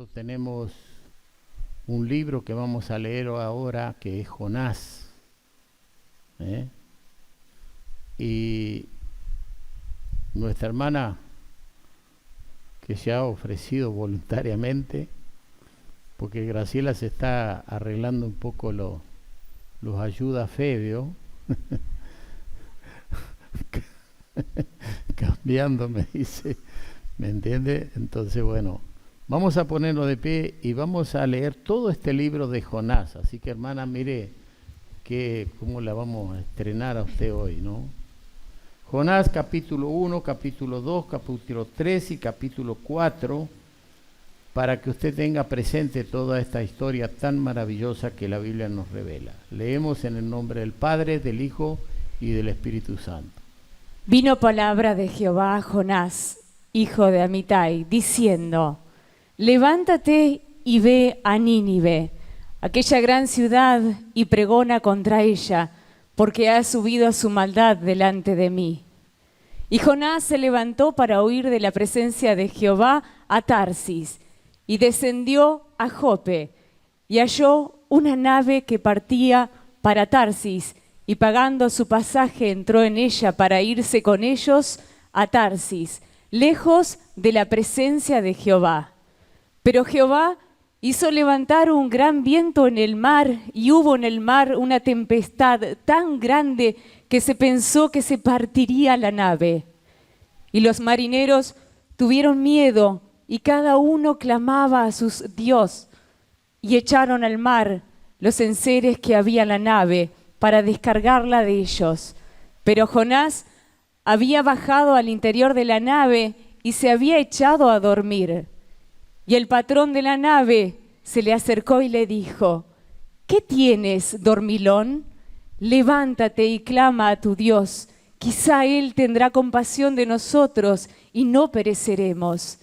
Nosotros tenemos un libro que vamos a leer ahora que es Jonás. Y nuestra hermana, que se ha ofrecido voluntariamente, porque Graciela se está arreglando un poco los ayuda Febio, cambiando, me dice, ¿me entiende? Entonces, bueno, vamos a ponernos de pie y vamos a leer todo este libro de Jonás. Así que, hermana, mire cómo la vamos a estrenar a usted hoy, ¿no? Jonás capítulo 1, capítulo 2, capítulo 3 y capítulo 4, para que usted tenga presente toda esta historia tan maravillosa que la Biblia nos revela. Leemos en el nombre del Padre, del Hijo y del Espíritu Santo. Vino palabra de Jehová a Jonás, hijo de Amitai, diciendo: levántate y ve a Nínive, aquella gran ciudad, y pregona contra ella, porque ha subido a su maldad delante de mí. Y Jonás se levantó para huir de la presencia de Jehová a Tarsis, y descendió a Jope, y halló una nave que partía para Tarsis, y pagando su pasaje entró en ella para irse con ellos a Tarsis, lejos de la presencia de Jehová. Pero Jehová hizo levantar un gran viento en el mar, y hubo en el mar una tempestad tan grande que se pensó que se partiría la nave. Y los marineros tuvieron miedo, y cada uno clamaba a su Dios, y echaron al mar los enseres que había en la nave para descargarla de ellos. Pero Jonás había bajado al interior de la nave y se había echado a dormir. Y el patrón de la nave se le acercó y le dijo: ¿qué tienes, dormilón? Levántate y clama a tu Dios. Quizá Él tendrá compasión de nosotros y no pereceremos.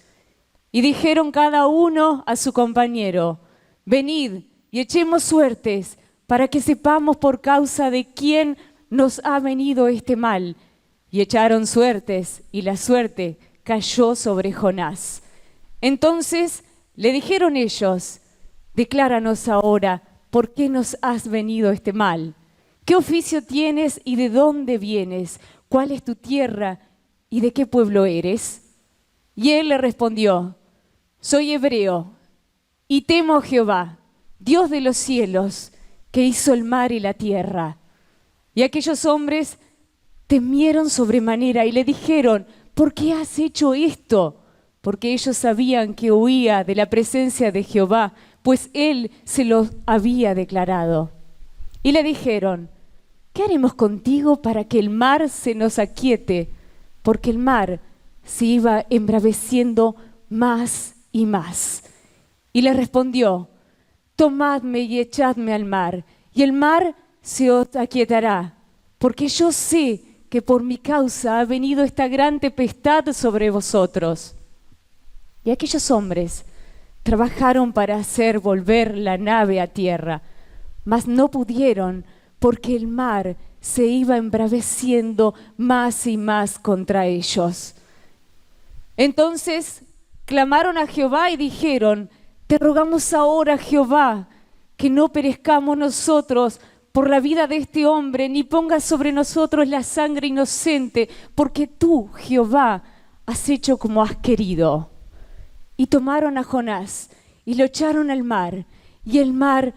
Y dijeron cada uno a su compañero: venid y echemos suertes, para que sepamos por causa de quién nos ha venido este mal. Y echaron suertes, y la suerte cayó sobre Jonás. Entonces le dijeron ellos: decláranos ahora por qué nos has venido este mal. ¿Qué oficio tienes y de dónde vienes? ¿Cuál es tu tierra y de qué pueblo eres? Y él le respondió: soy hebreo y temo a Jehová, Dios de los cielos, que hizo el mar y la tierra. Y aquellos hombres temieron sobremanera y le dijeron: ¿por qué has hecho esto? Porque ellos sabían que huía de la presencia de Jehová, pues él se lo había declarado. Y le dijeron: ¿qué haremos contigo para que el mar se nos aquiete? Porque el mar se iba embraveciendo más y más. Y le respondió: tomadme y echadme al mar, y el mar se os aquietará, porque yo sé que por mi causa ha venido esta gran tempestad sobre vosotros. Y aquellos hombres trabajaron para hacer volver la nave a tierra, mas no pudieron, porque el mar se iba embraveciendo más y más contra ellos. Entonces clamaron a Jehová y dijeron: te rogamos ahora, Jehová, que no perezcamos nosotros por la vida de este hombre, ni pongas sobre nosotros la sangre inocente, porque tú, Jehová, has hecho como has querido. Y tomaron a Jonás y lo echaron al mar, y el mar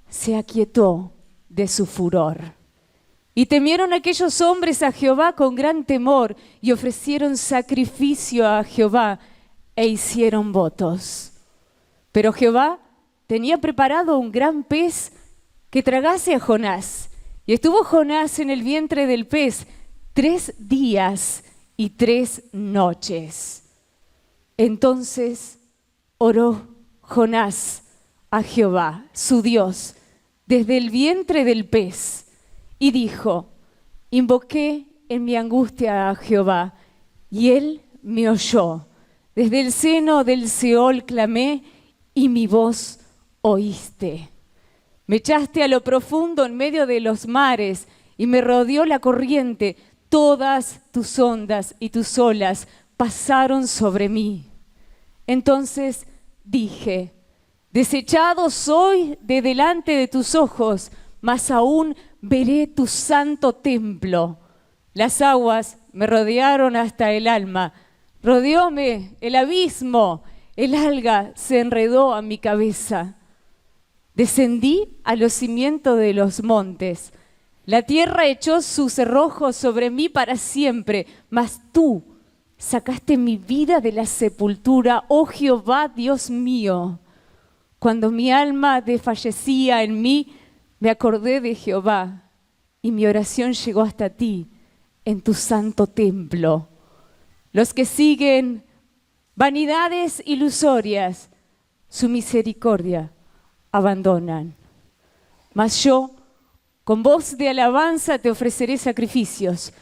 se aquietó de su furor. Y temieron aquellos hombres a Jehová con gran temor, y ofrecieron sacrificio a Jehová, e hicieron votos. Pero Jehová tenía preparado un gran pez que tragase a Jonás. Y estuvo Jonás en el vientre del pez 3 días y 3 noches. Entonces oró Jonás a Jehová, su Dios, desde el vientre del pez, y dijo: invoqué en mi angustia a Jehová, y él me oyó. Desde el seno del Seol clamé, y mi voz oíste. Me echaste a lo profundo en medio de los mares, y me rodeó la corriente. Todas tus ondas y tus olas pasaron sobre mí. Entonces dije, desechado soy de delante de tus ojos, mas aún veré tu santo templo. Las aguas me rodearon hasta el alma, rodeóme el abismo, el alga se enredó a mi cabeza. Descendí a los cimientos de los montes, la tierra echó sus cerrojos sobre mí para siempre, mas tú sacaste mi vida de la sepultura, oh Jehová, Dios mío. Cuando mi alma desfallecía en mí, me acordé de Jehová y mi oración llegó hasta ti en tu santo templo. Los que siguen vanidades ilusorias, su misericordia abandonan. Mas yo, con voz de alabanza, te ofreceré sacrificios.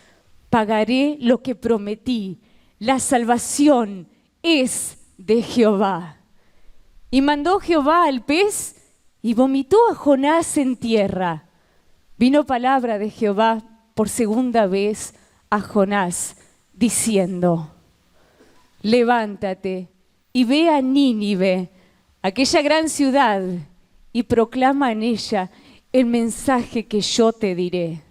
Pagaré lo que prometí. La salvación es de Jehová. Y mandó Jehová al pez y vomitó a Jonás en tierra. Vino palabra de Jehová por segunda vez a Jonás, diciendo: levántate y ve a Nínive, aquella gran ciudad, y proclama en ella el mensaje que yo te diré.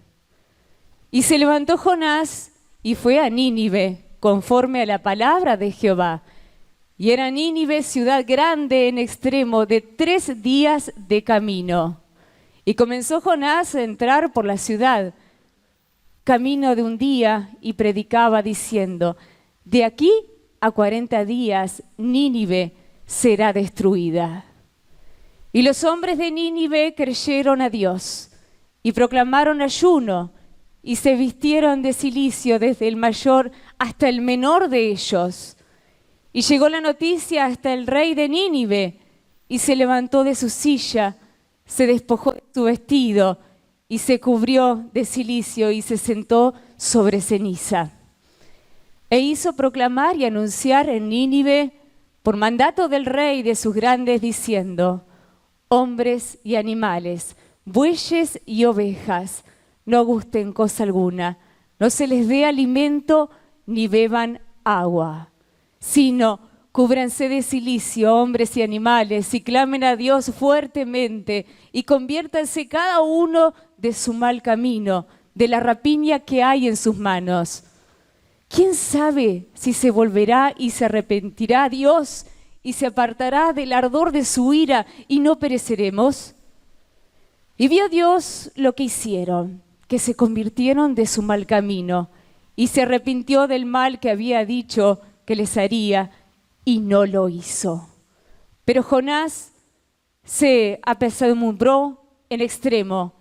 Y se levantó Jonás y fue a Nínive, conforme a la palabra de Jehová. Y era Nínive ciudad grande en extremo, de 3 días de camino. Y comenzó Jonás a entrar por la ciudad, camino de un día, y predicaba diciendo: de aquí a 40 días Nínive será destruida. Y los hombres de Nínive creyeron a Dios y proclamaron ayuno y se vistieron de cilicio desde el mayor hasta el menor de ellos. Y llegó la noticia hasta el rey de Nínive y se levantó de su silla, se despojó de su vestido y se cubrió de cilicio y se sentó sobre ceniza. E hizo proclamar y anunciar en Nínive por mandato del rey y de sus grandes, diciendo: hombres y animales, bueyes y ovejas, no gusten cosa alguna, no se les dé alimento ni beban agua, sino cúbranse de cilicio, hombres y animales, y clamen a Dios fuertemente, y conviértanse cada uno de su mal camino, de la rapiña que hay en sus manos. ¿Quién sabe si se volverá y se arrepentirá Dios y se apartará del ardor de su ira y no pereceremos? Y vio Dios lo que hicieron, que se convirtieron de su mal camino, y se arrepintió del mal que había dicho que les haría, y no lo hizo. Pero Jonás se apesadumbró en extremo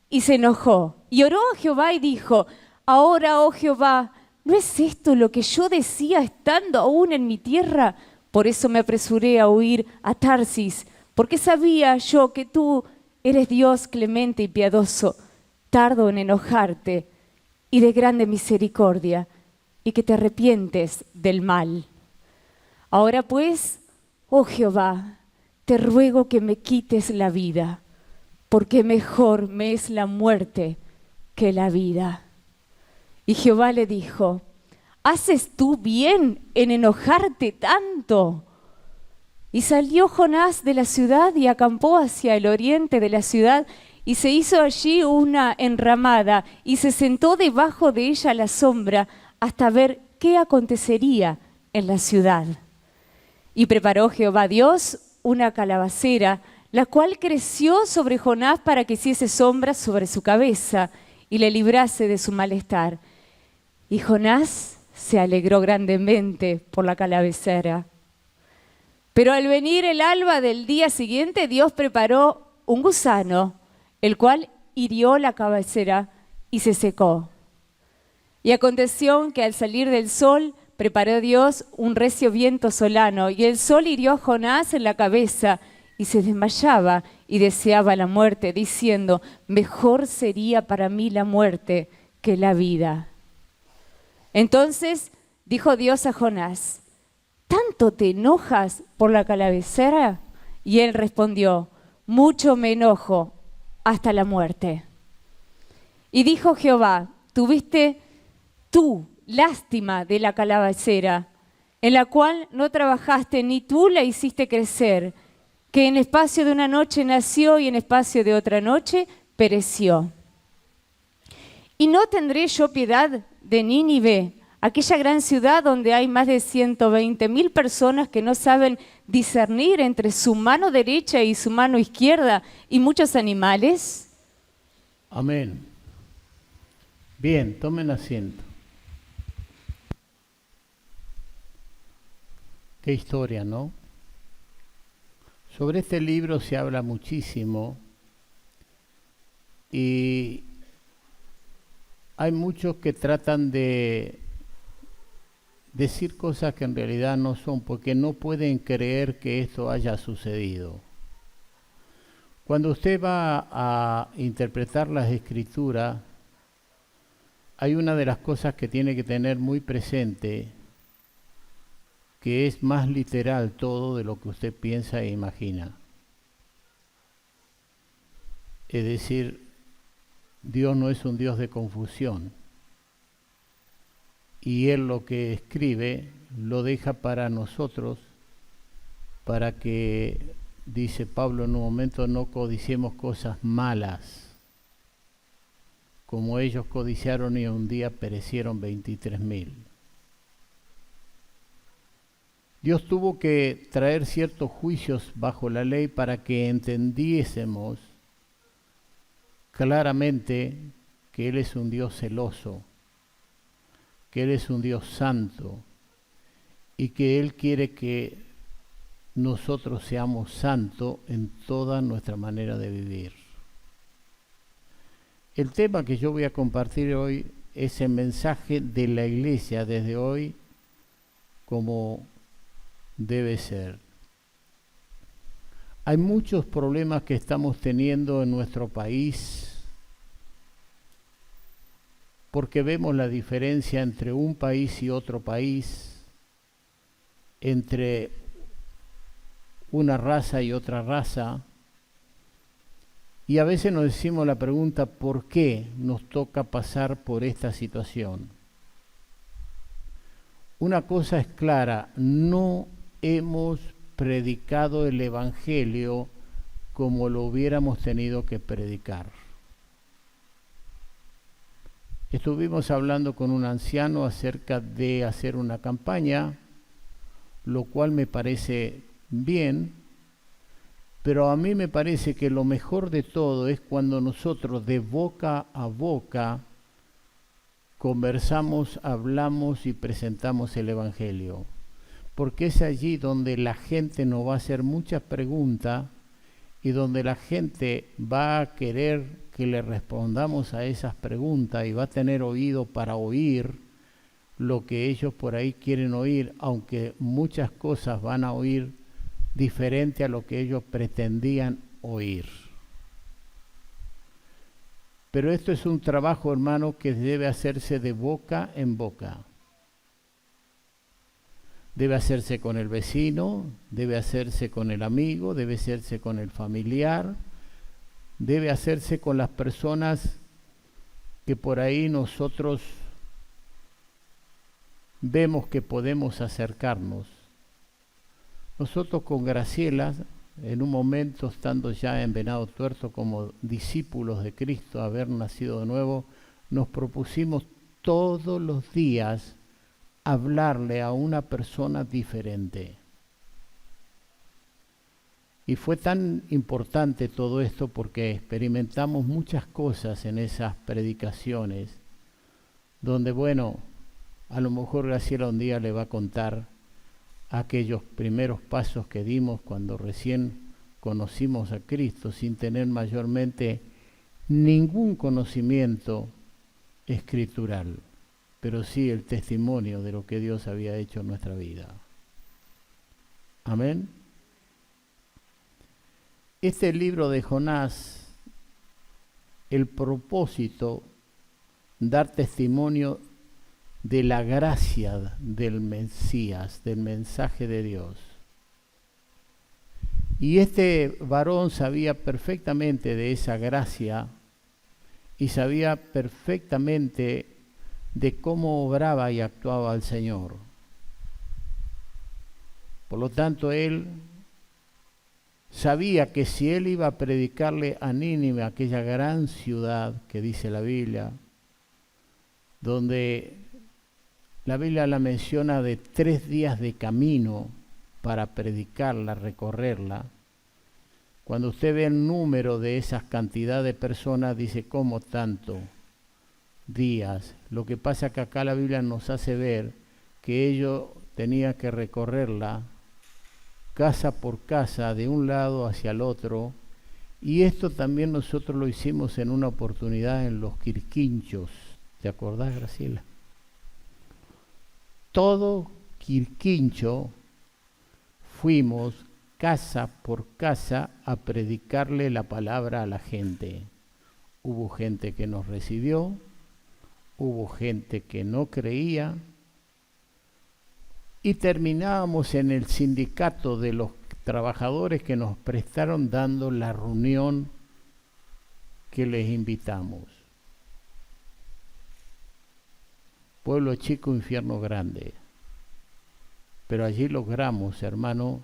y se enojó, y oró a Jehová y dijo: ahora, oh Jehová, ¿no es esto lo que yo decía estando aún en mi tierra? Por eso me apresuré a huir a Tarsis, porque sabía yo que tú eres Dios clemente y piadoso, tardo en enojarte y de grande misericordia, y que te arrepientes del mal. Ahora pues, oh Jehová, te ruego que me quites la vida, porque mejor me es la muerte que la vida. Y Jehová le dijo: ¿haces tú bien en enojarte tanto? Y salió Jonás de la ciudad y acampó hacia el oriente de la ciudad, y se hizo allí una enramada, y se sentó debajo de ella a la sombra, hasta ver qué acontecería en la ciudad. Y preparó Jehová Dios una calabacera, la cual creció sobre Jonás para que hiciese sombra sobre su cabeza, y le librase de su malestar. Y Jonás se alegró grandemente por la calabacera. Pero al venir el alba del día siguiente, Dios preparó un gusano, el cual hirió la cabecera y se secó. Y aconteció que al salir del sol, preparó Dios un recio viento solano, y el sol hirió a Jonás en la cabeza, y se desmayaba y deseaba la muerte, diciendo: mejor sería para mí la muerte que la vida. Entonces dijo Dios a Jonás: ¿tanto te enojas por la calabacera? Y él respondió: mucho me enojo, hasta la muerte. Y dijo Jehová: ¿tuviste tú lástima de la calabacera? en la cual no trabajaste ni tú la hiciste crecer, que en espacio de una noche nació y en espacio de otra noche pereció. ¿Y no tendré yo piedad de Nínive, aquella gran ciudad donde hay más de 120,000 personas que no saben discernir entre su mano derecha y su mano izquierda y muchos animales? Amén. Bien, tomen asiento. Qué historia, ¿no? Sobre este libro se habla muchísimo y hay muchos que tratan de decir cosas que en realidad no son, porque no pueden creer que esto haya sucedido. Cuando usted va a interpretar las Escrituras, hay una de las cosas que tiene que tener muy presente, que es más literal todo de lo que usted piensa e imagina. Es decir, Dios no es un Dios de confusión. Y Él lo que escribe lo deja para nosotros, para que, dice Pablo en un momento, no codiciemos cosas malas, como ellos codiciaron y un día perecieron 23,000. Dios tuvo que traer ciertos juicios bajo la ley para que entendiésemos claramente que Él es un Dios celoso, que Él es un Dios santo y que Él quiere que nosotros seamos santos en toda nuestra manera de vivir. El tema que yo voy a compartir hoy es el mensaje de la iglesia desde hoy como debe ser. Hay muchos problemas que estamos teniendo en nuestro país porque vemos la diferencia entre un país y otro país, entre una raza y otra raza, y a veces nos decimos la pregunta, ¿por qué nos toca pasar por esta situación? Una cosa es clara, no hemos predicado el Evangelio como lo hubiéramos tenido que predicar. Estuvimos hablando con un anciano acerca de hacer una campaña, lo cual me parece bien, pero a mí me parece que lo mejor de todo es cuando nosotros de boca a boca conversamos, hablamos y presentamos el Evangelio. Porque es allí donde la gente nos va a hacer muchas preguntas y donde la gente va a querer que le respondamos a esas preguntas y va a tener oído para oír lo que ellos por ahí quieren oír, aunque muchas cosas van a oír diferente a lo que ellos pretendían oír. Pero esto es un trabajo, hermano, que debe hacerse de boca en boca. Debe hacerse con el vecino, debe hacerse con el amigo, debe hacerse con el familiar, debe hacerse con las personas que por ahí nosotros vemos que podemos acercarnos. Nosotros con Graciela, en un momento estando ya en Venado Tuerto como discípulos de Cristo, haber nacido de nuevo, nos propusimos todos los días hablarle a una persona diferente. Y fue tan importante todo esto porque experimentamos muchas cosas en esas predicaciones, donde, bueno, a lo mejor Graciela un día le va a contar aquellos primeros pasos que dimos cuando recién conocimos a Cristo, sin tener mayormente ningún conocimiento escritural, pero sí el testimonio de lo que Dios había hecho en nuestra vida. Amén. Este libro de Jonás, el propósito, dar testimonio de la gracia del Mesías, del mensaje de Dios. Y este varón sabía perfectamente de esa gracia y sabía perfectamente de cómo obraba y actuaba el Señor. Por lo tanto, él sabía que si él iba a predicarle a Nínive, aquella gran ciudad que dice la Biblia, donde la Biblia la menciona de 3 días de camino para predicarla, recorrerla. Cuando usted ve el número de esas cantidades de personas, dice, ¿cómo tanto días? Lo que pasa es que acá la Biblia nos hace ver que ellos tenían que recorrerla casa por casa, de un lado hacia el otro, y esto también nosotros lo hicimos en una oportunidad en los Quirquinchos. ¿Te acordás, Graciela? Todo Quirquincho fuimos casa por casa a predicarle la palabra a la gente. Hubo gente que nos recibió, hubo gente que no creía, y terminábamos en el sindicato de los trabajadores que nos prestaron dando la reunión que les invitamos. Pueblo chico, infierno grande. Pero allí logramos, hermano,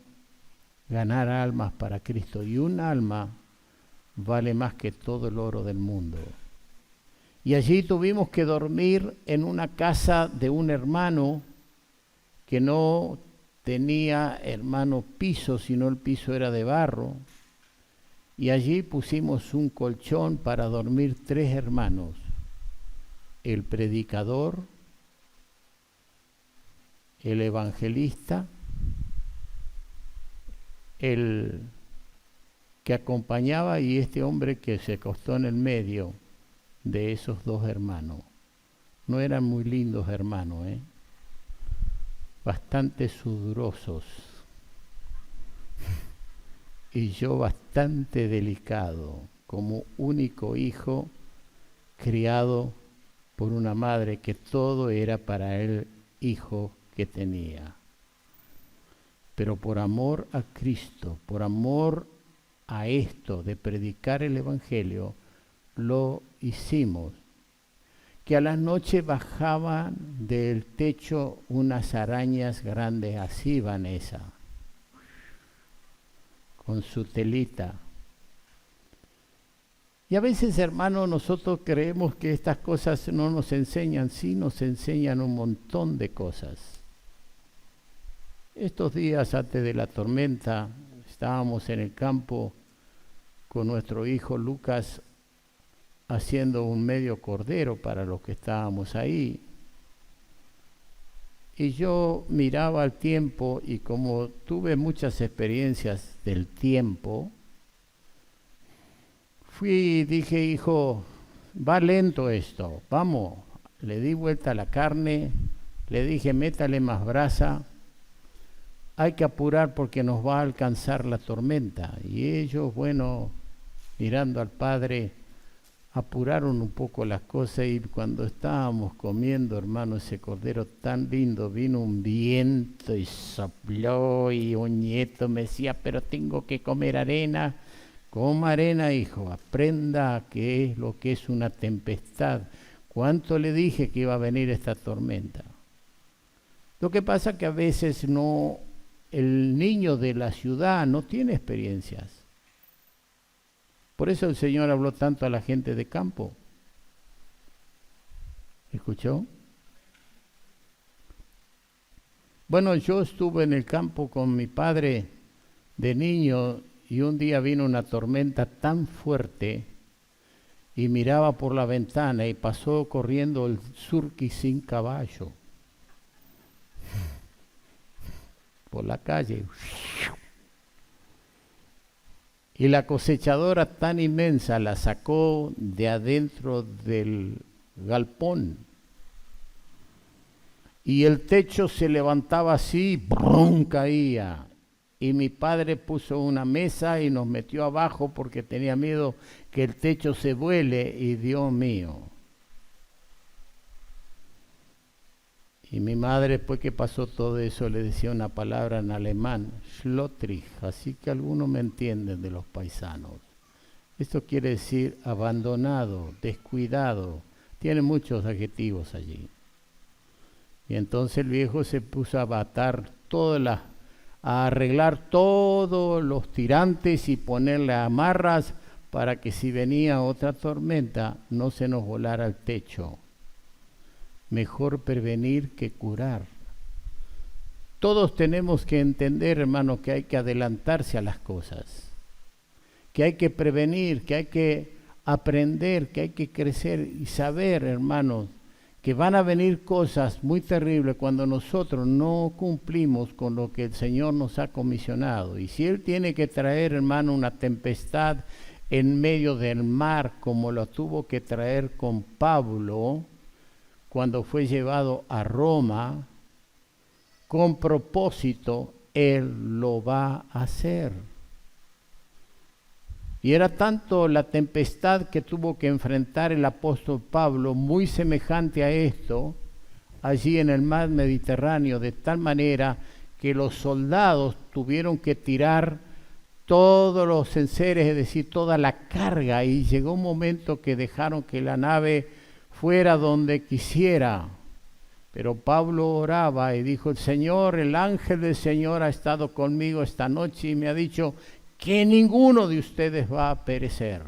ganar almas para Cristo. Y un alma vale más que todo el oro del mundo. Y allí tuvimos que dormir en una casa de un hermano que no tenía, hermano, piso, sino el piso era de barro. Y allí pusimos un colchón para dormir 3 hermanos. El predicador, el evangelista, el que acompañaba y este hombre que se acostó en el medio de esos 2 hermanos. No eran muy lindos hermanos, bastante sudorosos y yo bastante delicado, como único hijo criado por una madre que todo era para el hijo que tenía. Pero por amor a Cristo, por amor a esto de predicar el Evangelio, lo hicimos. Que a la noche bajaban del techo unas arañas grandes, así, Vanessa, con su telita. Y a veces, hermano, nosotros creemos que estas cosas no nos enseñan, sí nos enseñan un montón de cosas. Estos días antes de la tormenta, estábamos en el campo con nuestro hijo Lucas, haciendo un medio cordero para los que estábamos ahí. Y yo miraba el tiempo y como tuve muchas experiencias del tiempo, dije, hijo, va lento esto, vamos. Le di vuelta a la carne, le dije, métale más brasa, hay que apurar porque nos va a alcanzar la tormenta. Y ellos, bueno, mirando al Padre, apuraron un poco las cosas y cuando estábamos comiendo, hermano, ese cordero tan lindo, vino un viento y sopló y un nieto me decía, pero tengo que comer arena. Coma arena, hijo, aprenda qué es lo que es una tempestad. ¿Cuánto le dije que iba a venir esta tormenta? Lo que pasa es que a veces no, el niño de la ciudad no tiene experiencias. Por eso el Señor habló tanto a la gente de campo. ¿Escuchó? Bueno, yo estuve en el campo con mi padre de niño y un día vino una tormenta tan fuerte y miraba por la ventana y pasó corriendo el surqui sin caballo por la calle. Y la cosechadora tan inmensa la sacó de adentro del galpón. Y el techo se levantaba así, ¡brum!, caía. Y mi padre puso una mesa y nos metió abajo porque tenía miedo que el techo se vuele. Y Dios mío. Y mi madre, después que pasó todo eso, le decía una palabra en alemán, Schlotrich, así que algunos me entienden de los paisanos. Esto quiere decir abandonado, descuidado, tiene muchos adjetivos allí. Y entonces el viejo se puso a atar todas las a arreglar todos los tirantes y ponerle amarras para que si venía otra tormenta no se nos volara el techo. Mejor prevenir que curar. Todos tenemos que entender, hermano, que hay que adelantarse a las cosas, que hay que prevenir, que hay que aprender, que hay que crecer y saber, hermanos, que van a venir cosas muy terribles cuando nosotros no cumplimos con lo que el Señor nos ha comisionado. Y si Él tiene que traer, hermano, una tempestad en medio del mar, como lo tuvo que traer con Pablo cuando fue llevado a Roma, con propósito, Él lo va a hacer. Y era tanto la tempestad que tuvo que enfrentar el apóstol Pablo, muy semejante a esto, allí en el mar Mediterráneo, de tal manera que los soldados tuvieron que tirar todos los enseres, es decir, toda la carga, y llegó un momento que dejaron que la nave fuera donde quisiera. Pero Pablo oraba y dijo: el Señor, el ángel del Señor ha estado conmigo esta noche y me ha dicho que ninguno de ustedes va a perecer.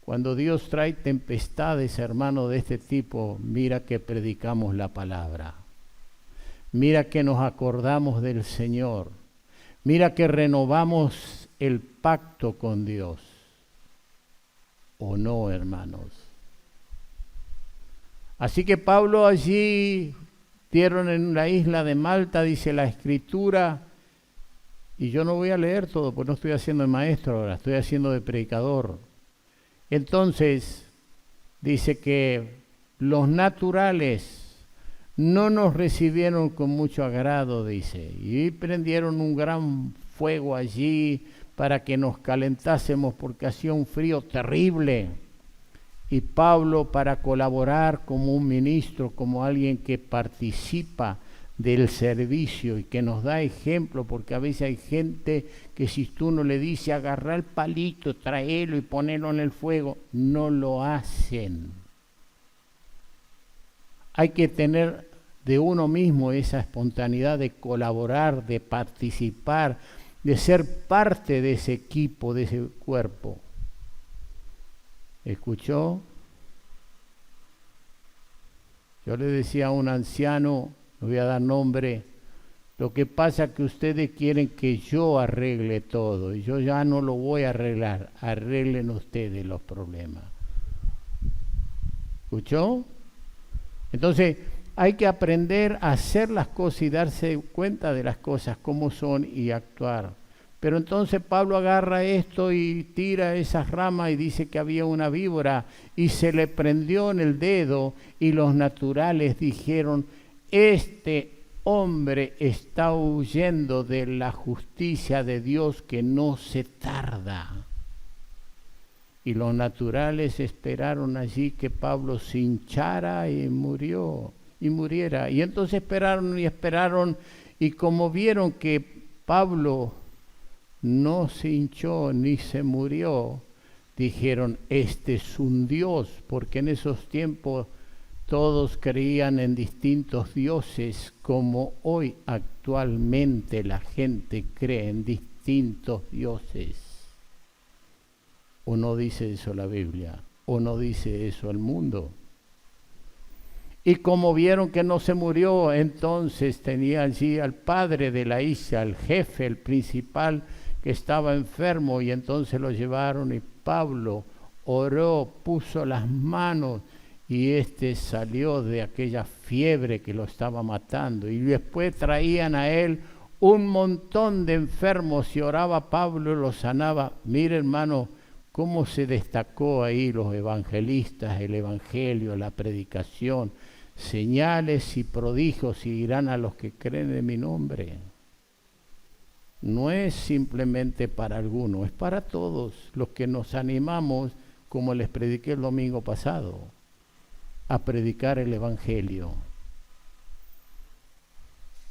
Cuando Dios trae tempestades, hermano, de este tipo, mira que predicamos la palabra. Mira que nos acordamos del Señor. Mira que renovamos el pacto con Dios. ¿O no, hermanos? Así que Pablo allí dieron en la isla de Malta, dice la Escritura, y yo no voy a leer todo, porque no estoy haciendo de maestro ahora, estoy haciendo de predicador. Entonces, dice que los naturales no nos recibieron con mucho agrado, dice, y prendieron un gran fuego allí para que nos calentásemos porque hacía un frío terrible. Y Pablo, para colaborar como un ministro, como alguien que participa del servicio y que nos da ejemplo, porque a veces hay gente que si tú no le dices agarra el palito, tráelo y ponelo en el fuego, no lo hacen. Hay que tener de uno mismo esa espontaneidad de colaborar, de participar, de ser parte de ese equipo, de ese cuerpo. ¿Escuchó? Yo le decía a un anciano, no voy a dar nombre, lo que pasa es que ustedes quieren que yo arregle todo y yo ya no lo voy a arreglar, arreglen ustedes los problemas. ¿Escuchó? Entonces hay que aprender a hacer las cosas y darse cuenta de las cosas, cómo son y actuar. Pero entonces Pablo agarra esto y tira esas ramas y dice que había una víbora y se le prendió en el dedo y los naturales dijeron: este hombre está huyendo de la justicia de Dios que no se tarda. Y los naturales esperaron allí que Pablo se hinchara y muriera. Y entonces esperaron y como vieron que Pablo no se hinchó ni se murió, dijeron: este es un dios, porque en esos tiempos todos creían en distintos dioses, como hoy actualmente la gente cree en distintos dioses. ¿O no dice eso la Biblia? ¿O no dice eso el mundo? Y como vieron que no se murió, entonces tenía allí al padre de la isla, al jefe, el principal, que estaba enfermo, y entonces lo llevaron y Pablo oró, puso las manos y salió de aquella fiebre que lo estaba matando. Y después traían a él un montón de enfermos y oraba Pablo y los sanaba. Mire, hermano, cómo se destacó ahí los evangelistas, el evangelio, la predicación, señales y prodigios seguirán a los que creen en mi nombre. No es simplemente para algunos, es para todos los que nos animamos, como les prediqué el domingo pasado, a predicar el evangelio.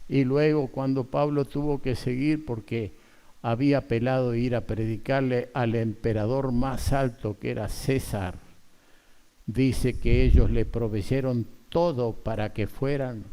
Y luego cuando Pablo tuvo que seguir porque había apelado ir a predicarle al emperador más alto, que era César, dice que ellos le proveyeron todo para que fueran.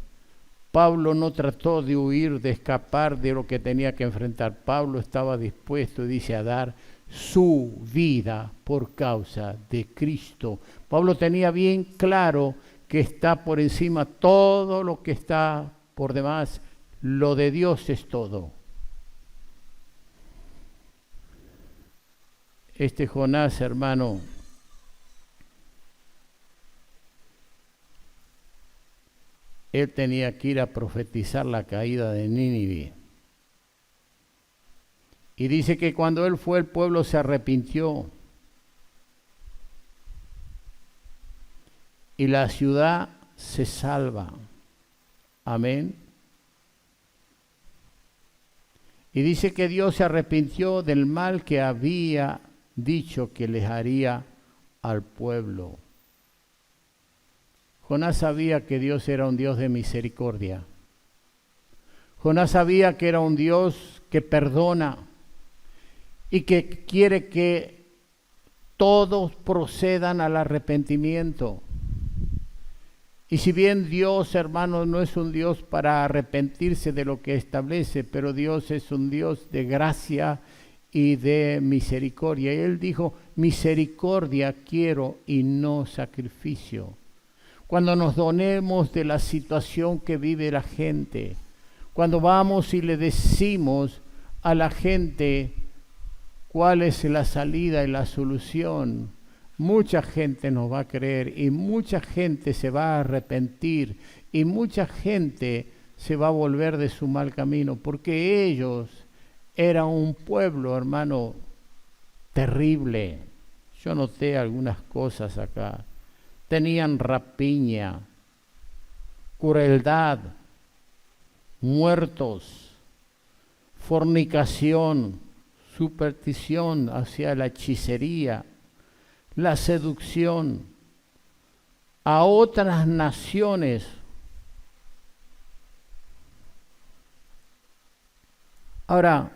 Pablo no trató de huir, de escapar de lo que tenía que enfrentar. Pablo estaba dispuesto, dice, a dar su vida por causa de Cristo. Pablo tenía bien claro que está por encima todo lo que está por demás. Lo de Dios es todo. Este Jonás, hermano, él tenía que ir a profetizar la caída de Nínive. Y dice que cuando él fue, el pueblo se arrepintió. Y la ciudad se salva. Amén. Y dice que Dios se arrepintió del mal que había dicho que les haría al pueblo. Jonás sabía que Dios era un Dios de misericordia. Jonás sabía que era un Dios que perdona y que quiere que todos procedan al arrepentimiento. Y si bien Dios, hermanos, no es un Dios para arrepentirse de lo que establece, pero Dios es un Dios de gracia y de misericordia. Y Él dijo, misericordia quiero y no sacrificio. Cuando nos donemos de la situación que vive la gente, cuando vamos y le decimos a la gente cuál es la salida y la solución, mucha gente nos va a creer y mucha gente se va a arrepentir y mucha gente se va a volver de su mal camino, porque ellos eran un pueblo, hermano, terrible. Yo noté algunas cosas acá. Tenían rapiña, crueldad, muertos, fornicación, superstición hacia la hechicería, la seducción a otras naciones. Ahora,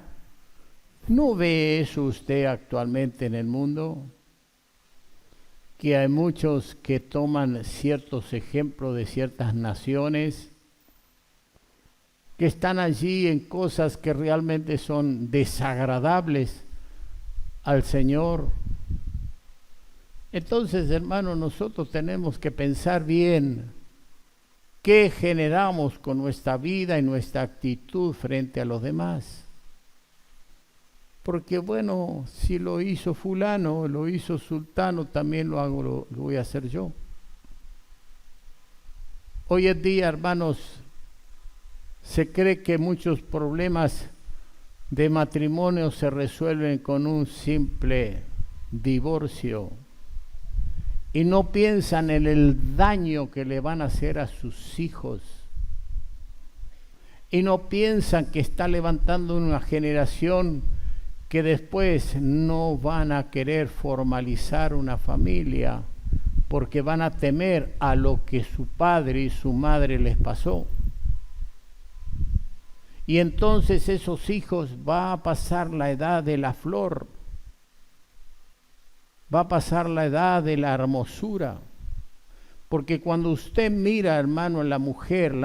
¿no ve eso usted actualmente en el mundo? Que hay muchos que toman ciertos ejemplos de ciertas naciones, que están allí en cosas que realmente son desagradables al Señor. Entonces, hermanos, nosotros tenemos que pensar bien qué generamos con nuestra vida y nuestra actitud frente a los demás. Porque bueno, si lo hizo fulano, lo hizo sultano, también lo voy a hacer yo. Hoy en día, hermanos, se cree que muchos problemas de matrimonio se resuelven con un simple divorcio. Y no piensan en el daño que le van a hacer a sus hijos. Y no piensan que está levantando una generación que después no van a querer formalizar una familia porque van a temer a lo que su padre y su madre les pasó. Y entonces esos hijos va a pasar la edad de la flor, va a pasar la edad de la hermosura. Porque cuando usted mira, hermano, la mujer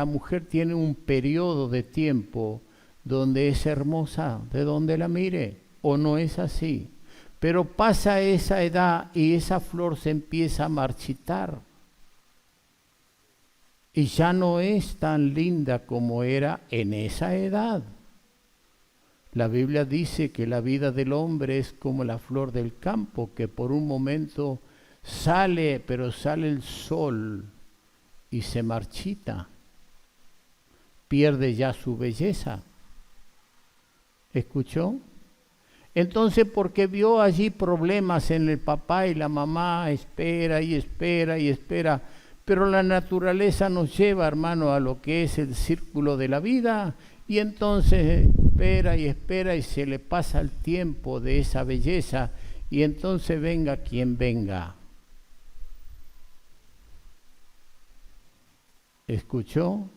tiene un periodo de tiempo donde es hermosa, de donde la mire. ¿O no es así? Pero pasa esa edad y esa flor se empieza a marchitar. Y ya no es tan linda como era en esa edad. La Biblia dice que la vida del hombre es como la flor del campo, que por un momento sale, pero sale el sol y se marchita. Pierde ya su belleza. ¿Escuchó? Entonces, porque vio allí problemas en el papá y la mamá, espera y espera y espera. Pero la naturaleza nos lleva, hermano, a lo que es el círculo de la vida, y entonces espera y se le pasa el tiempo de esa belleza, y entonces venga quien venga. ¿Escuchó?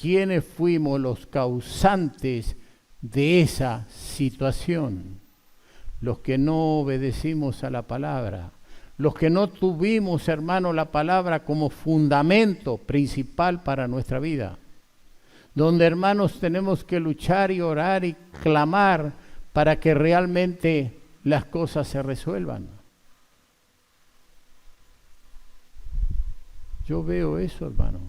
¿Quiénes fuimos los causantes de esa situación? Los que no obedecimos a la palabra, los que no tuvimos, hermano, la palabra como fundamento principal para nuestra vida. Donde, hermanos, tenemos que luchar y orar y clamar para que realmente las cosas se resuelvan. Yo veo eso, hermano.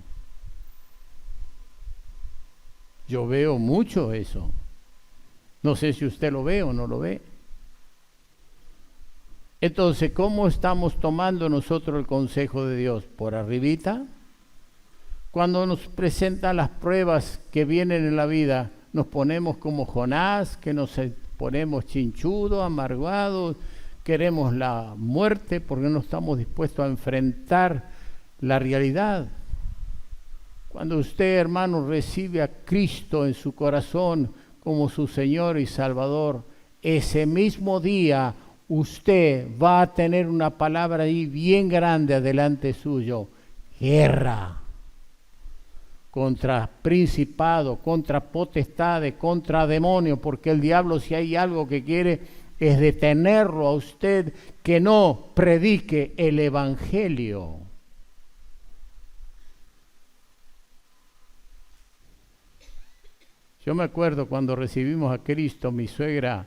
Yo veo mucho eso. No sé si usted lo ve o no lo ve. Entonces, ¿cómo estamos tomando nosotros el consejo de Dios? ¿Por arribita? Cuando nos presentan las pruebas que vienen en la vida, nos ponemos como Jonás, que nos ponemos chinchudos, amargados, queremos la muerte porque no estamos dispuestos a enfrentar la realidad. Cuando usted, hermano, recibe a Cristo en su corazón como su Señor y Salvador, ese mismo día usted va a tener una palabra ahí bien grande adelante suyo: guerra contra principado, contra potestades, contra demonios, porque el diablo, si hay algo que quiere, es detenerlo a usted que no predique el evangelio. Yo me acuerdo cuando recibimos a Cristo, mi suegra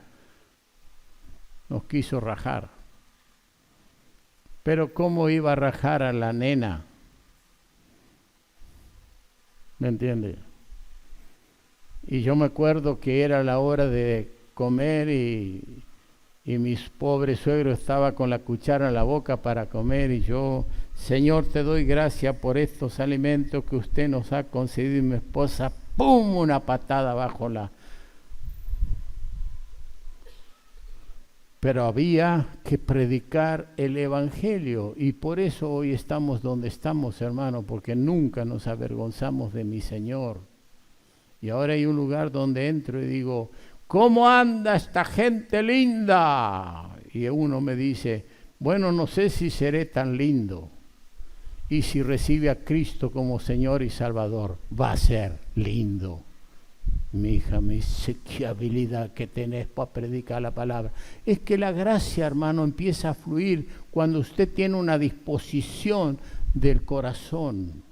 nos quiso rajar. Pero ¿cómo iba a rajar a la nena? ¿Me entiende? Y yo me acuerdo que era la hora de comer y mi pobre suegro estaba con la cuchara en la boca para comer, y yo: Señor, te doy gracias por estos alimentos que usted nos ha concedido. Y mi esposa, ¡pum!, una patada bajo la... Pero había que predicar el evangelio, y por eso hoy estamos donde estamos, hermano, porque nunca nos avergonzamos de mi Señor. Y ahora hay un lugar donde entro y digo: ¿cómo anda esta gente linda? Y uno me dice: bueno, no sé si seré tan lindo. Y si recibe a Cristo como Señor y Salvador, va a ser lindo. Mi hija me dice: qué habilidad que tenés para predicar la palabra. Es que la gracia, hermano, empieza a fluir cuando usted tiene una disposición del corazón.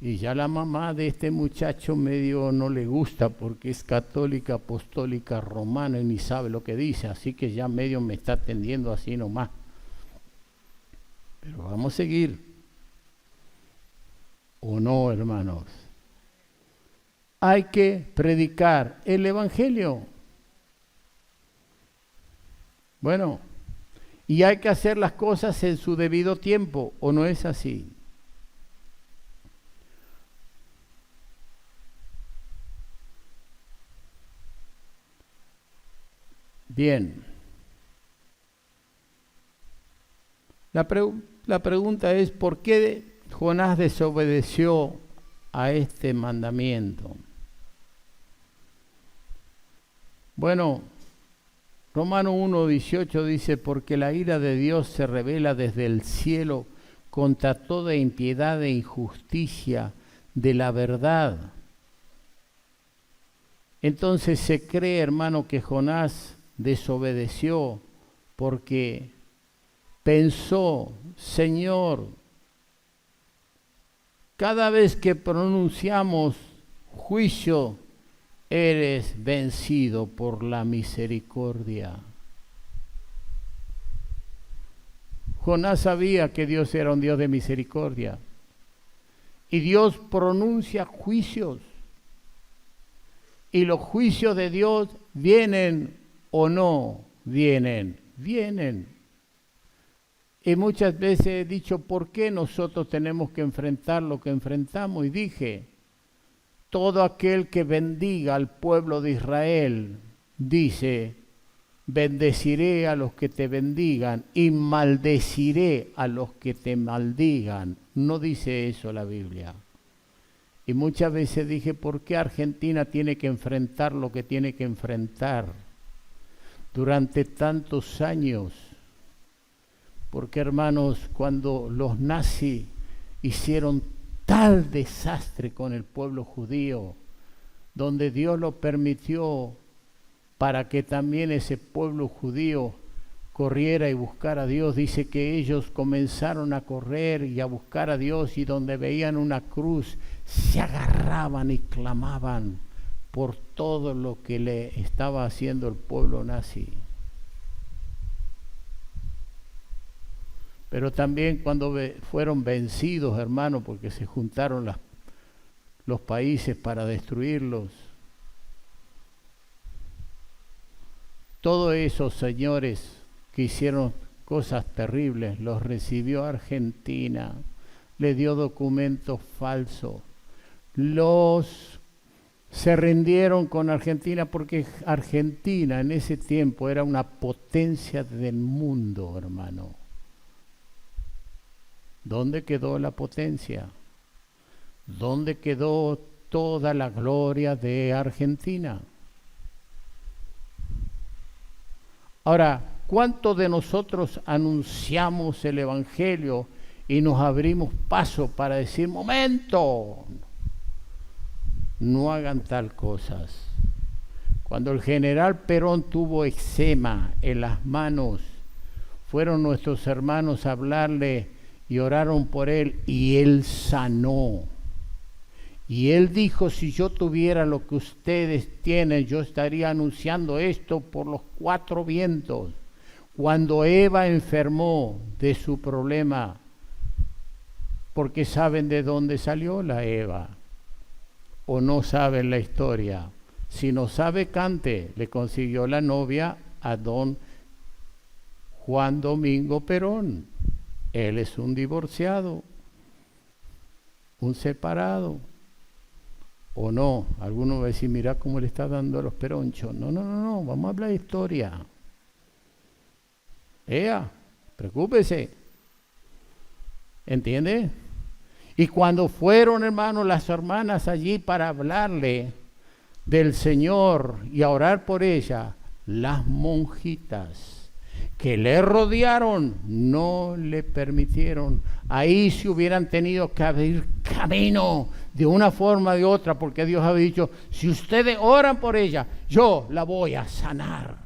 Y ya la mamá de este muchacho medio no le gusta porque es católica, apostólica, romana y ni sabe lo que dice, así que ya medio me está atendiendo así nomás. Pero vamos a seguir. ¿O no, hermanos? Hay que predicar el evangelio. Bueno, y hay que hacer las cosas en su debido tiempo, ¿o no es así? Bien. La pregunta es: ¿por qué Jonás desobedeció a este mandamiento? Bueno, Romanos 1:18 dice: porque la ira de Dios se revela desde el cielo contra toda impiedad e injusticia de la verdad. Entonces se cree, hermano, que Jonás desobedeció porque pensó: Señor, cada vez que pronunciamos juicio, eres vencido por la misericordia. Jonás sabía que Dios era un Dios de misericordia. Y Dios pronuncia juicios. Y los juicios de Dios vienen o no vienen. Vienen. Y muchas veces he dicho: ¿por qué nosotros tenemos que enfrentar lo que enfrentamos? Y dije: todo aquel que bendiga al pueblo de Israel, dice: bendeciré a los que te bendigan y maldeciré a los que te maldigan. No dice eso la Biblia. Y muchas veces dije: ¿por qué Argentina tiene que enfrentar lo que tiene que enfrentar durante tantos años? Porque, hermanos, cuando los nazis hicieron tal desastre con el pueblo judío, donde Dios lo permitió para que también ese pueblo judío corriera y buscara a Dios. Dice que ellos comenzaron a correr y a buscar a Dios, y donde veían una cruz se agarraban y clamaban por todo lo que le estaba haciendo el pueblo nazi. Pero también cuando fueron vencidos, hermano, porque se juntaron los países para destruirlos, todos esos señores que hicieron cosas terribles, los recibió Argentina, le dio documentos falsos, se rindieron con Argentina, porque Argentina en ese tiempo era una potencia del mundo, hermano. ¿Dónde quedó la potencia? ¿Dónde quedó toda la gloria de Argentina? Ahora, ¿cuántos de nosotros anunciamos el Evangelio y nos abrimos paso para decir, momento, no hagan tal cosas? Cuando el general Perón tuvo eczema en las manos, fueron nuestros hermanos a hablarle y oraron por él, y él sanó. Y él dijo, si yo tuviera lo que ustedes tienen, yo estaría anunciando esto por los 4 vientos. Cuando Eva enfermó de su problema, porque saben de dónde salió la Eva, o no saben la historia. Si no sabe, cante. Le consiguió la novia a don Juan Domingo Perón. Él es un divorciado, un separado. ¿O no? Alguno va a decir, mira cómo le está dando a los peronchos. No, vamos a hablar de historia. Preocúpese. ¿Entiende? Y cuando fueron, hermanos, las hermanas allí para hablarle del Señor y a orar por ella, las monjitas que le rodearon no le permitieron. Ahí se hubieran tenido que abrir camino de una forma o de otra, porque Dios ha dicho, si ustedes oran por ella, yo la voy a sanar.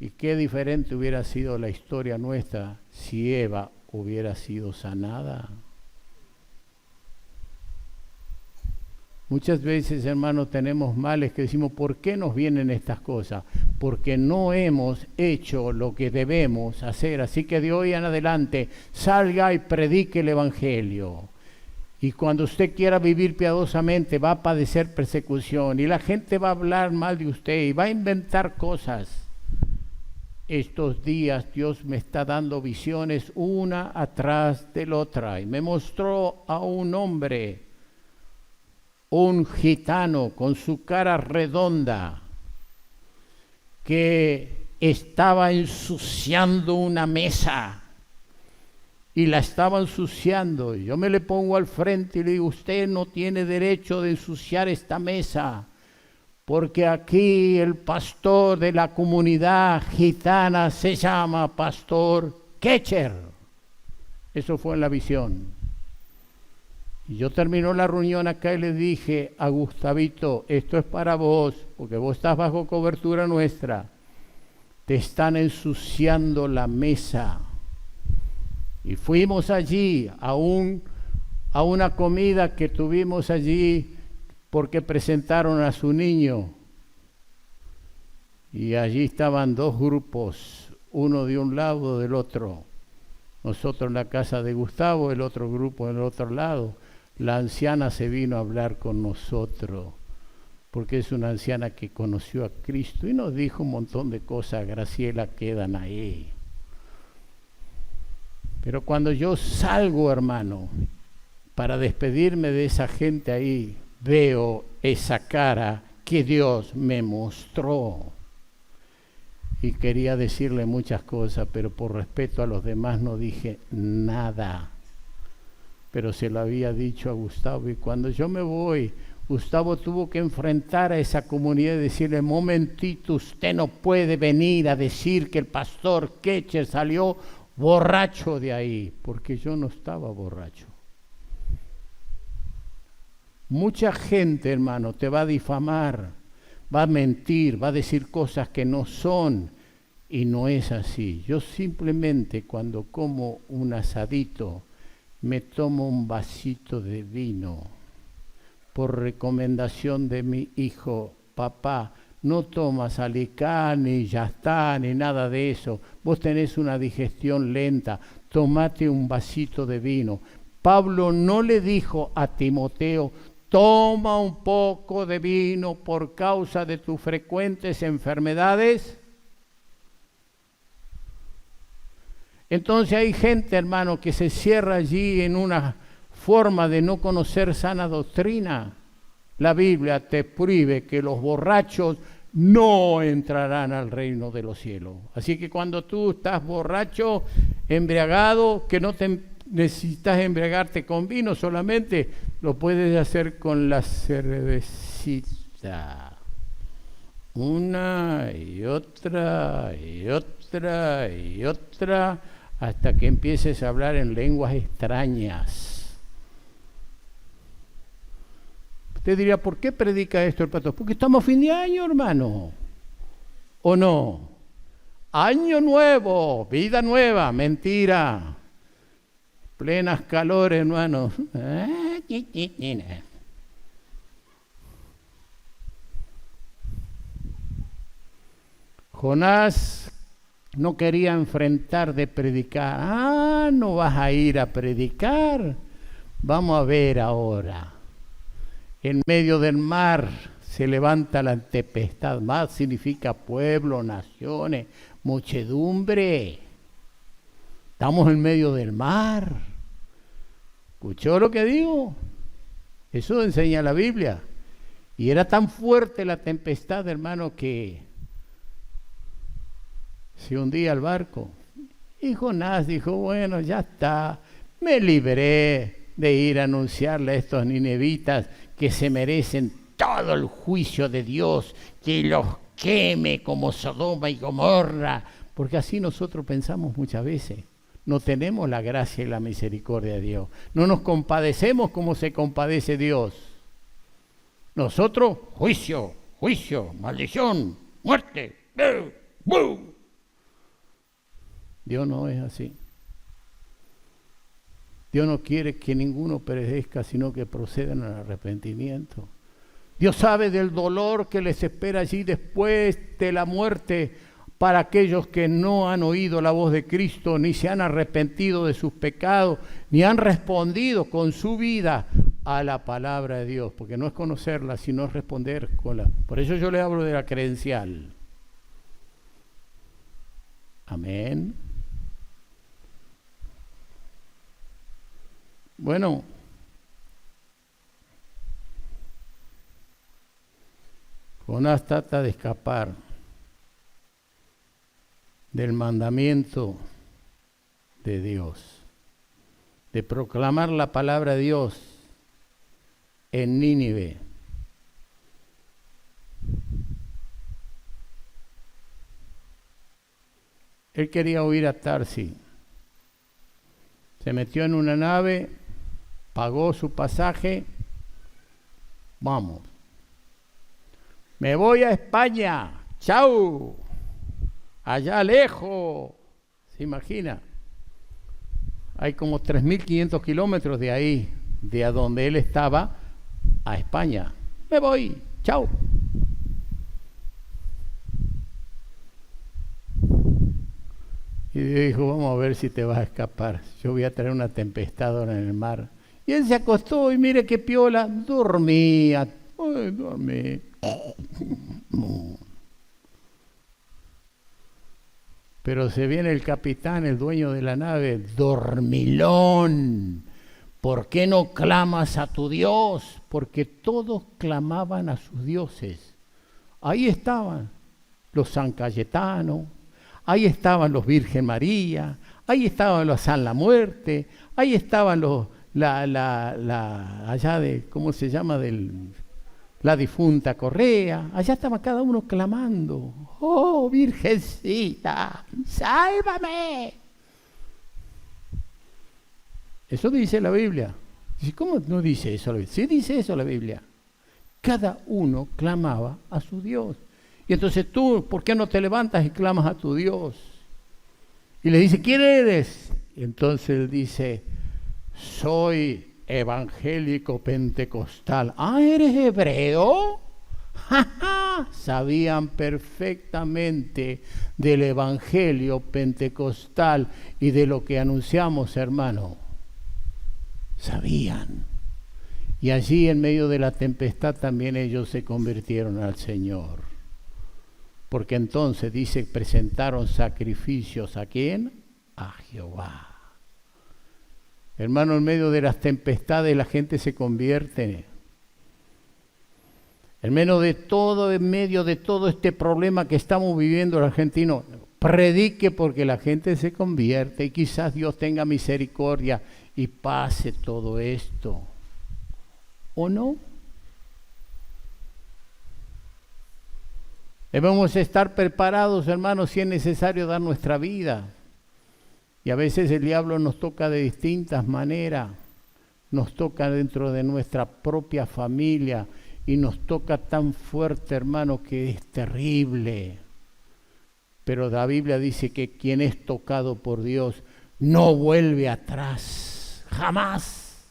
Y qué diferente hubiera sido la historia nuestra si Eva hubiera sido sanada. Muchas veces, hermanos, tenemos males que decimos, ¿por qué nos vienen estas cosas? Porque no hemos hecho lo que debemos hacer. Así que de hoy en adelante, salga y predique el Evangelio. Y cuando usted quiera vivir piadosamente, va a padecer persecución. Y la gente va a hablar mal de usted y va a inventar cosas. Estos días Dios me está dando visiones una atrás de la otra. Y me mostró a un hombre, un gitano con su cara redonda, que estaba ensuciando una mesa y la estaba ensuciando. Yo me le pongo al frente y le digo, usted no tiene derecho de ensuciar esta mesa, porque aquí el pastor de la comunidad gitana se llama Pastor Ketcher. Eso fue en la visión. Y yo terminó la reunión acá y le dije a Gustavito, esto es para vos, porque vos estás bajo cobertura nuestra. Te están ensuciando la mesa. Y fuimos allí a una comida que tuvimos allí porque presentaron a su niño. Y allí estaban 2 grupos, uno de un lado del otro. Nosotros en la casa de Gustavo, el otro grupo en el otro lado. La anciana se vino a hablar con nosotros, porque es una anciana que conoció a Cristo y nos dijo un montón de cosas. Graciela, quedan ahí. Pero cuando yo salgo, hermano, para despedirme de esa gente ahí, veo esa cara que Dios me mostró. Y quería decirle muchas cosas, pero por respeto a los demás no dije nada. Pero se lo había dicho a Gustavo, y cuando yo me voy, Gustavo tuvo que enfrentar a esa comunidad y decirle, momentito, usted no puede venir a decir que el pastor Ketcher salió borracho de ahí, porque yo no estaba borracho. Mucha gente, hermano, te va a difamar, va a mentir, va a decir cosas que no son, Y no es así. Yo simplemente cuando como un asadito me tomo un vasito de vino por recomendación de mi hijo. Papá, no tomas Alicán, ni Yastá, ni nada de eso. Vos tenés una digestión lenta, tomate un vasito de vino. Pablo no le dijo a Timoteo, toma un poco de vino por causa de tus frecuentes enfermedades. Entonces hay gente, hermano, que se cierra allí en una forma de no conocer sana doctrina. La Biblia te prohíbe que los borrachos no entrarán al reino de los cielos. Así que cuando tú estás borracho, embriagado, que no te necesitas embriagarte con vino, solamente lo puedes hacer con la cervecita. Una y otra y otra y otra, hasta que empieces a hablar en lenguas extrañas. Usted diría, ¿por qué predica esto el pastor? Porque estamos a fin de año, hermano. ¿O no? Año nuevo, vida nueva, mentira. Plenas calores, hermano. Jonás no quería enfrentar de predicar. Ah, no vas a ir a predicar. Vamos a ver ahora. En medio del mar se levanta la tempestad. Mar significa pueblo, naciones, muchedumbre. Estamos en medio del mar. ¿Escuchó lo que digo? Eso enseña la Biblia. Y era tan fuerte la tempestad, hermano, que se hundía el barco. Y Jonás dijo, bueno, ya está, me libré de ir a anunciarle a estos ninevitas que se merecen todo el juicio de Dios, que los queme como Sodoma y Gomorra, porque así nosotros pensamos muchas veces. No tenemos la gracia y la misericordia de Dios. No nos compadecemos como se compadece Dios. Nosotros, juicio, juicio, maldición, muerte. Dios no es así. Dios no quiere que ninguno perezca, sino que procedan al arrepentimiento. Dios sabe del dolor que les espera allí después de la muerte para aquellos que no han oído la voz de Cristo, ni se han arrepentido de sus pecados, ni han respondido con su vida a la palabra de Dios, porque no es conocerla, sino responder con la... Por eso yo le hablo de la credencial. Amén. Bueno, Jonás trata de escapar del mandamiento de Dios, de proclamar la palabra de Dios en Nínive. Él quería huir a Tarsis. Se metió en una nave, pagó su pasaje. Vamos. Me voy a España. ¡Chao! Allá lejos. ¿Se imagina? Hay como 3.500 kilómetros de ahí, de a donde él estaba, a España. Me voy. ¡Chao! Y dijo, vamos a ver si te vas a escapar. Yo voy a traer una tempestad ahora en el mar. Y él se acostó y mire qué piola, dormía. Ay, dormí. Pero se viene el capitán, el dueño de la nave, dormilón. ¿Por qué no clamas a tu Dios? Porque todos clamaban a sus dioses. Ahí estaban los San Cayetano, ahí estaban los Virgen María, ahí estaban los San la Muerte, ahí estaban los allá de, ¿cómo se llama? La difunta Correa. Allá estaba cada uno clamando, oh Virgencita, sálvame. Eso dice la Biblia. ¿Cómo no dice eso la Biblia? Sí dice eso la Biblia. Cada uno clamaba a su Dios. Y entonces tú, ¿por qué no te levantas y clamas a tu Dios? Y le dice, ¿quién eres? Y entonces él dice, soy evangélico pentecostal. Ah, ¿eres hebreo? ¡Ja, ja! Sabían perfectamente del evangelio pentecostal y de lo que anunciamos, hermano. Sabían. Y allí en medio de la tempestad también ellos se convirtieron al Señor. Porque entonces dice, presentaron sacrificios, ¿a quién? A Jehová. Hermano, en medio de las tempestades la gente se convierte. En medio de todo este problema que estamos viviendo el argentino, predique porque la gente se convierte y quizás Dios tenga misericordia y pase todo esto. ¿O no? Debemos estar preparados, hermanos, si es necesario dar nuestra vida. Y a veces el diablo nos toca de distintas maneras. Nos toca dentro de nuestra propia familia y nos toca tan fuerte, hermano, que es terrible. Pero la Biblia dice que quien es tocado por Dios no vuelve atrás, jamás.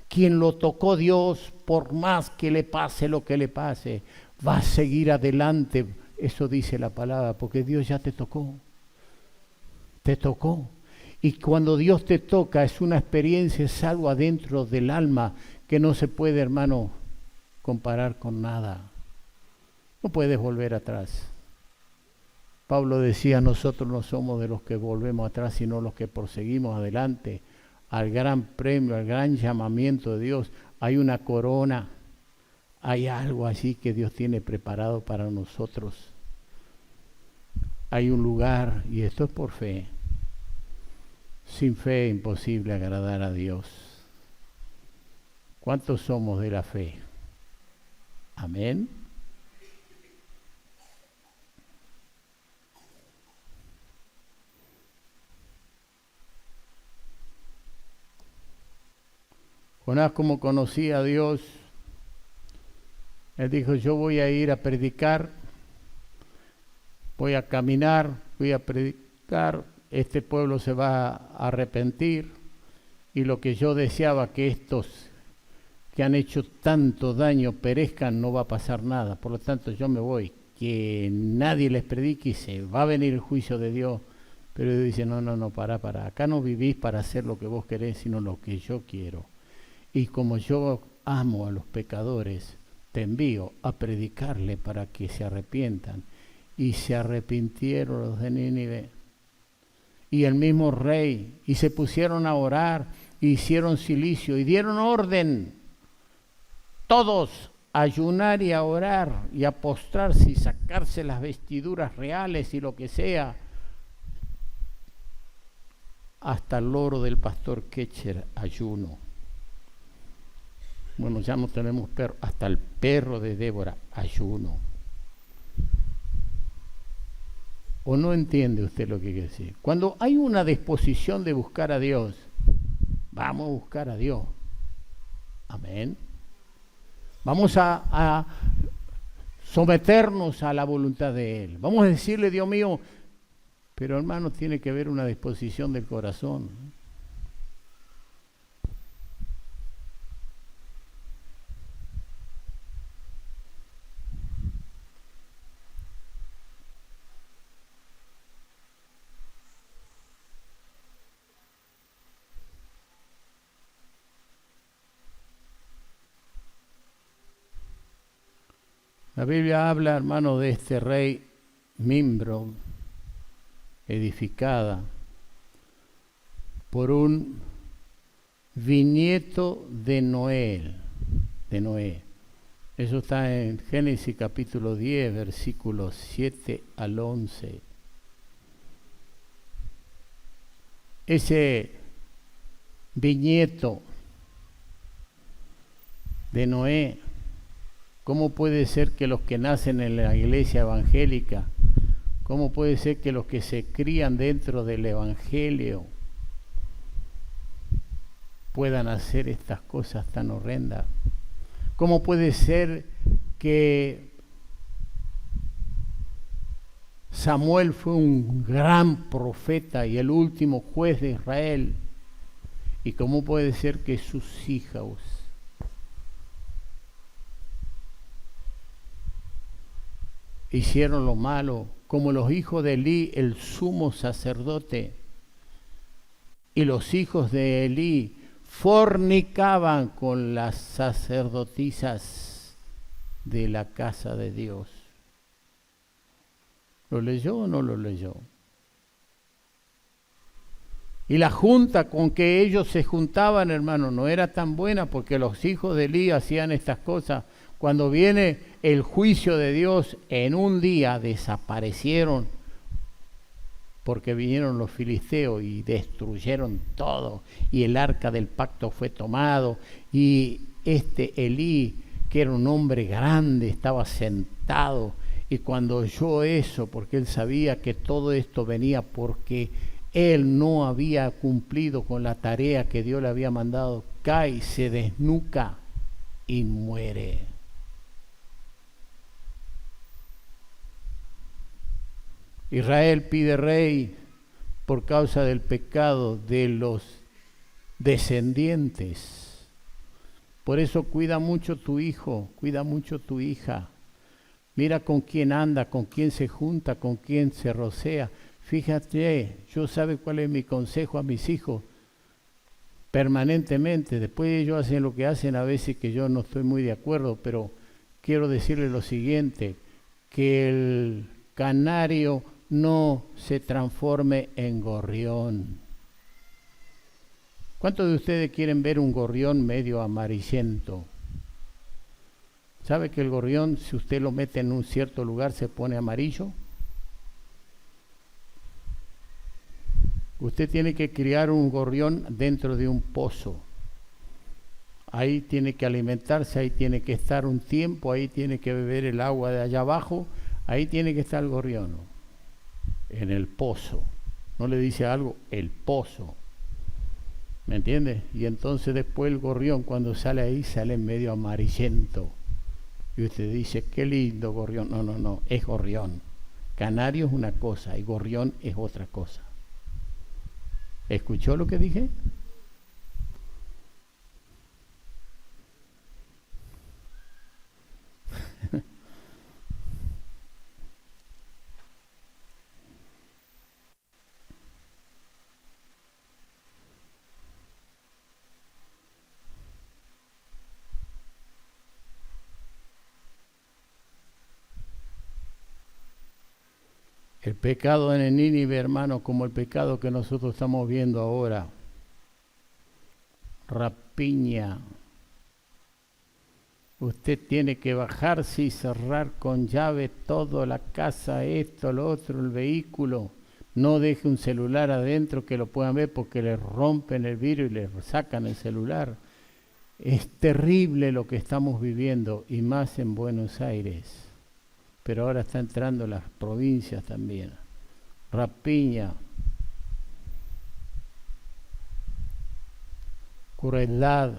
Quien lo tocó Dios, por más que le pase lo que le pase, va a seguir adelante. Eso dice la palabra, porque Dios ya te tocó. Te tocó. Y cuando Dios te toca, es una experiencia, es algo adentro del alma que no se puede, hermano, comparar con nada. No puedes volver atrás. Pablo decía, nosotros no somos de los que volvemos atrás, sino los que proseguimos adelante al gran premio, al gran llamamiento de Dios. Hay una corona, hay algo así que Dios tiene preparado para nosotros. Hay un lugar, y esto es por fe. Sin fe es imposible agradar a Dios. ¿Cuántos somos de la fe? Amén. Jonás, como conocía a Dios, él dijo, yo voy a ir a predicar, voy a caminar, voy a predicar, este pueblo se va a arrepentir, y lo que yo deseaba que estos que han hecho tanto daño perezcan, no va a pasar nada. Por lo tanto, yo me voy, que nadie les predique y se va a venir el juicio de Dios. Pero Dios dice, no, para, acá no vivís para hacer lo que vos querés, sino lo que yo quiero. Y como yo amo a los pecadores, te envío a predicarle para que se arrepientan. Y se arrepintieron los de Nínive. Y el mismo rey, y se pusieron a orar, y hicieron cilicio, y dieron orden, todos a ayunar y a orar, y a postrarse, y sacarse las vestiduras reales, y lo que sea, hasta el loro del pastor Ketcher, ayuno. Bueno, ya no tenemos perro, hasta el perro de Débora, ayuno. ¿O no entiende usted lo que quiere decir? Cuando hay una disposición de buscar a Dios, vamos a buscar a Dios. Amén. Vamos a someternos a la voluntad de Él. Vamos a decirle, Dios mío, pero hermano, tiene que haber una disposición del corazón. La Biblia habla, hermano, de este rey Mimbro, edificada por un bisnieto de Noé. Eso está en Génesis capítulo 10, versículos 7 al 11. Ese bisnieto de Noé, ¿cómo puede ser que los que nacen en la iglesia evangélica, cómo puede ser que los que se crían dentro del evangelio puedan hacer estas cosas tan horrendas? ¿Cómo puede ser que Samuel fue un gran profeta y el último juez de Israel. ¿Y cómo puede ser que sus hijos hicieron lo malo, como los hijos de Elí, el sumo sacerdote, y los hijos de Elí fornicaban con las sacerdotisas de la casa de Dios? ¿Lo leyó o no lo leyó? Y la junta con que ellos se juntaban, hermano, no era tan buena, porque los hijos de Elí hacían estas cosas. Cuando viene el juicio de Dios, en un día desaparecieron, porque vinieron los filisteos y destruyeron todo, y el arca del pacto fue tomado, y Elí, que era un hombre grande, estaba sentado, y cuando oyó eso, porque él sabía que todo esto venía porque él no había cumplido con la tarea que Dios le había mandado, cae, se desnuca y muere. Israel pide rey por causa del pecado de los descendientes. Por eso cuida mucho tu hijo, cuida mucho tu hija. Mira con quién anda, con quién se junta, con quién se rocea. Fíjate, yo sabe cuál es mi consejo a mis hijos permanentemente. Después ellos hacen lo que hacen a veces que yo no estoy muy de acuerdo, pero quiero decirles lo siguiente, que el canario no se transforme en gorrión. ¿Cuántos de ustedes quieren ver un gorrión medio amarillento? ¿Sabe que el gorrión, si usted lo mete en un cierto lugar, se pone amarillo? Usted tiene que criar un gorrión dentro de un pozo. Ahí tiene que alimentarse, ahí tiene que estar un tiempo, ahí tiene que beber el agua de allá abajo, ahí tiene que estar el gorrión, en el pozo. ¿No le dice algo? El pozo. ¿Me entiende? Y entonces después el gorrión, cuando sale ahí, sale medio amarillento. Y usted dice, qué lindo gorrión. No, no, no, es gorrión. Canario es una cosa y gorrión es otra cosa. ¿Escuchó lo que dije? El pecado en Nínive, hermano, como el pecado que nosotros estamos viendo ahora. Rapiña. Usted tiene que bajarse y cerrar con llave todo, la casa, esto, lo otro, el vehículo. No deje un celular adentro que lo puedan ver porque le rompen el vidrio y le sacan el celular. Es terrible lo que estamos viviendo y más en Buenos Aires. Pero ahora está entrando las provincias también. Rapiña, crueldad,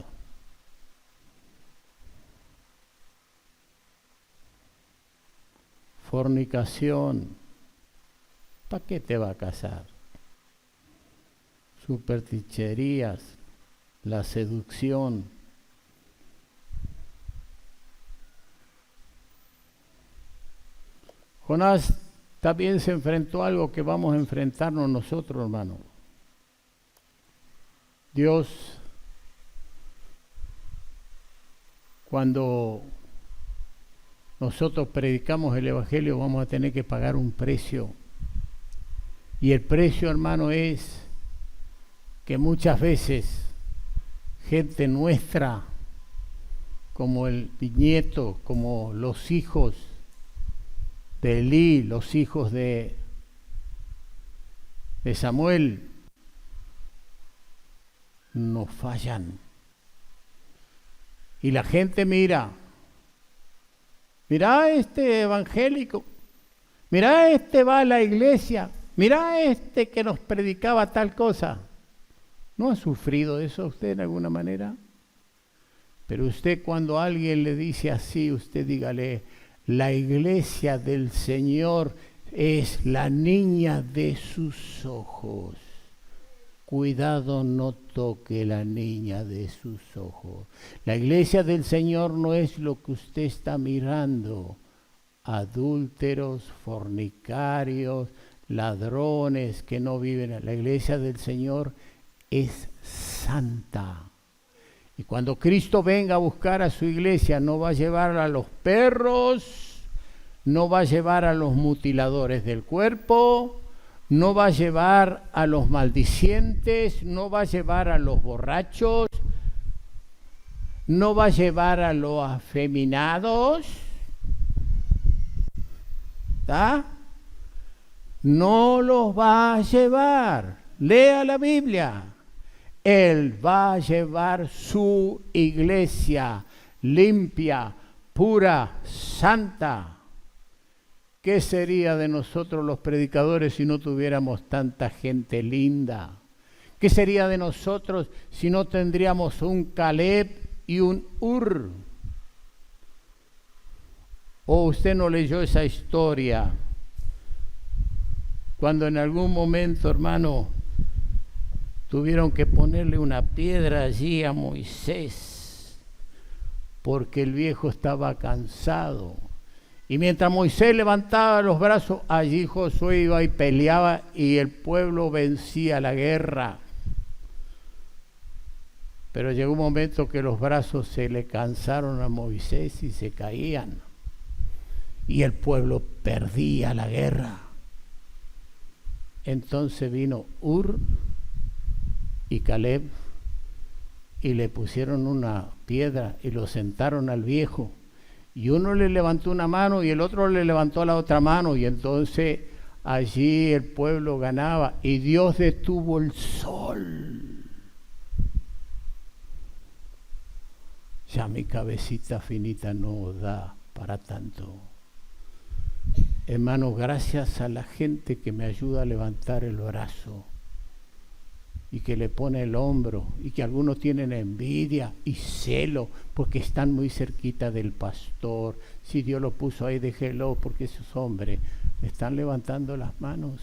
fornicación. ¿Para qué te va a casar? Supersticherías, la seducción. Jonás también se enfrentó a algo que vamos a enfrentarnos nosotros, hermano. Dios, cuando nosotros predicamos el Evangelio, vamos a tener que pagar un precio. Y el precio, hermano, es que muchas veces gente nuestra, como el nieto, como los hijos de Elí, los hijos de Samuel, nos fallan. Y la gente mira a este evangélico, mira a este va a la iglesia, mira a este que nos predicaba tal cosa. ¿No ha sufrido eso usted de alguna manera? Pero usted, cuando alguien le dice así, usted dígale, la iglesia del Señor Es la niña de sus ojos. Cuidado, no toque la niña de sus ojos. La iglesia del Señor no es lo que usted está mirando. Adúlteros, fornicarios, ladrones que no viven. La iglesia del Señor es santa. Y cuando Cristo venga a buscar a su iglesia, no va a llevar a los perros, no va a llevar a los mutiladores del cuerpo, no va a llevar a los maldicientes, no va a llevar a los borrachos, no va a llevar a los afeminados, ¿está? No los va a llevar. Lea la Biblia. Él va a llevar su iglesia limpia, pura, santa. ¿Qué sería de nosotros los predicadores si no tuviéramos tanta gente linda? ¿Qué sería de nosotros si no tendríamos un Caleb y un Ur? ¿O usted no leyó esa historia? Cuando en algún momento, hermano, tuvieron que ponerle una piedra allí a Moisés, porque el viejo estaba cansado. Y mientras Moisés levantaba los brazos, allí Josué iba y peleaba y el pueblo vencía la guerra. Pero llegó un momento que los brazos se le cansaron a Moisés y se caían. Y el pueblo perdía la guerra. Entonces vino Ur y Caleb y le pusieron una piedra y lo sentaron al viejo. Y uno le levantó una mano y el otro le levantó la otra mano, y entonces allí el pueblo ganaba y Dios detuvo el sol. Ya mi cabecita finita no da para tanto. Hermanos, gracias a la gente que me ayuda a levantar el brazo y que le pone el hombro, y que algunos tienen envidia y celo porque están muy cerquita del pastor. Si Dios lo puso ahí, déjelo, porque esos hombres están levantando las manos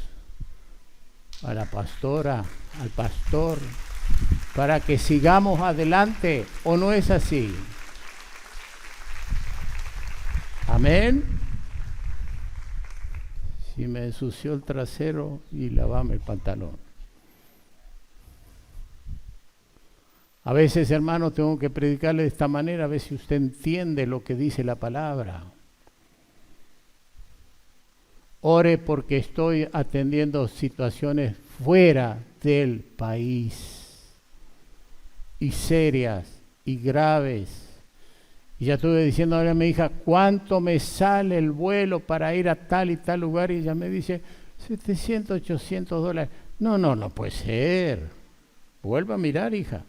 a la pastora, al pastor, para que sigamos adelante. ¿O no es así? Amén. Si me ensució el trasero, y lavame el pantalón. A veces, hermano, tengo que predicarle de esta manera, a ver si usted entiende lo que dice la palabra. Ore porque estoy atendiendo situaciones fuera del país, y serias y graves. Y ya estuve diciendo a mi hija, ¿cuánto me sale el vuelo para ir a tal y tal lugar? Y ella me dice, 700, 800 dólares. No puede ser. Vuelva a mirar, hija.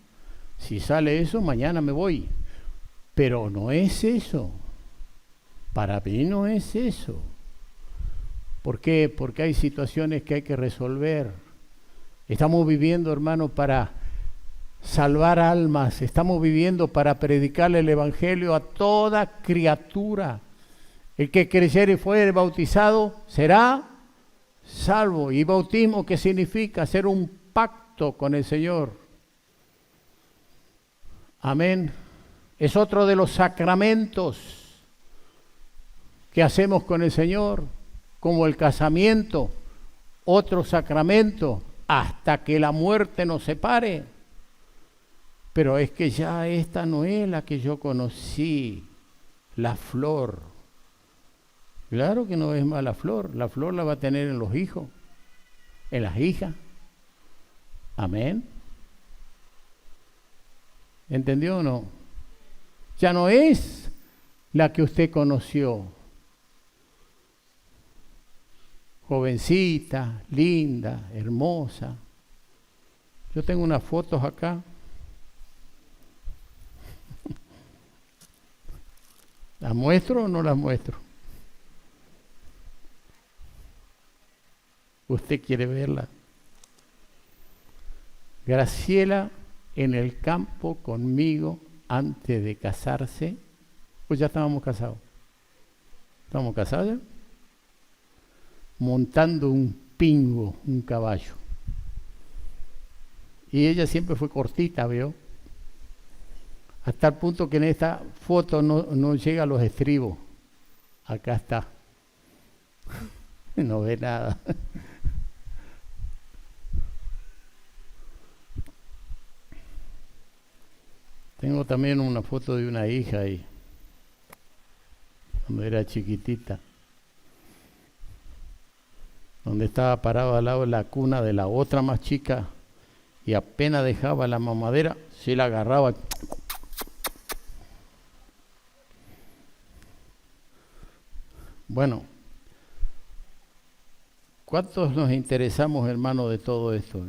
Si sale eso, mañana me voy. Pero no es eso. Para mí no es eso. ¿Por qué? Porque hay situaciones que hay que resolver. Estamos viviendo, hermano, para salvar almas. Estamos viviendo para predicarle el evangelio a toda criatura. El que creyere y fuere bautizado será salvo. ¿Y bautismo qué significa? Hacer un pacto con el Señor. Amén. Es otro de los sacramentos que hacemos con el Señor, como el casamiento, otro sacramento, hasta que la muerte nos separe. Pero es que ya esta no es la que yo conocí, la flor. Claro que no es mala flor, la flor la va a tener en los hijos, en las hijas. Amén. ¿Entendió o no? Ya no es la que usted conoció. Jovencita, linda, hermosa. Yo tengo unas fotos acá. ¿Las muestro o no las muestro? ¿Usted quiere verla? Graciela en el campo conmigo antes de casarse. Pues ya estábamos casados. ¿Estamos casados ya? montando un pingo, un caballo. Y ella siempre fue cortita, ¿vio? Hasta el punto que en esta foto no llega a los estribos. Acá está. No ve nada. Tengo también una foto de una hija ahí, cuando era chiquitita, donde estaba parado al lado de la cuna de la otra más chica y apenas dejaba la mamadera, se la agarraba. Bueno, ¿cuántos nos interesamos, hermano, de todo esto?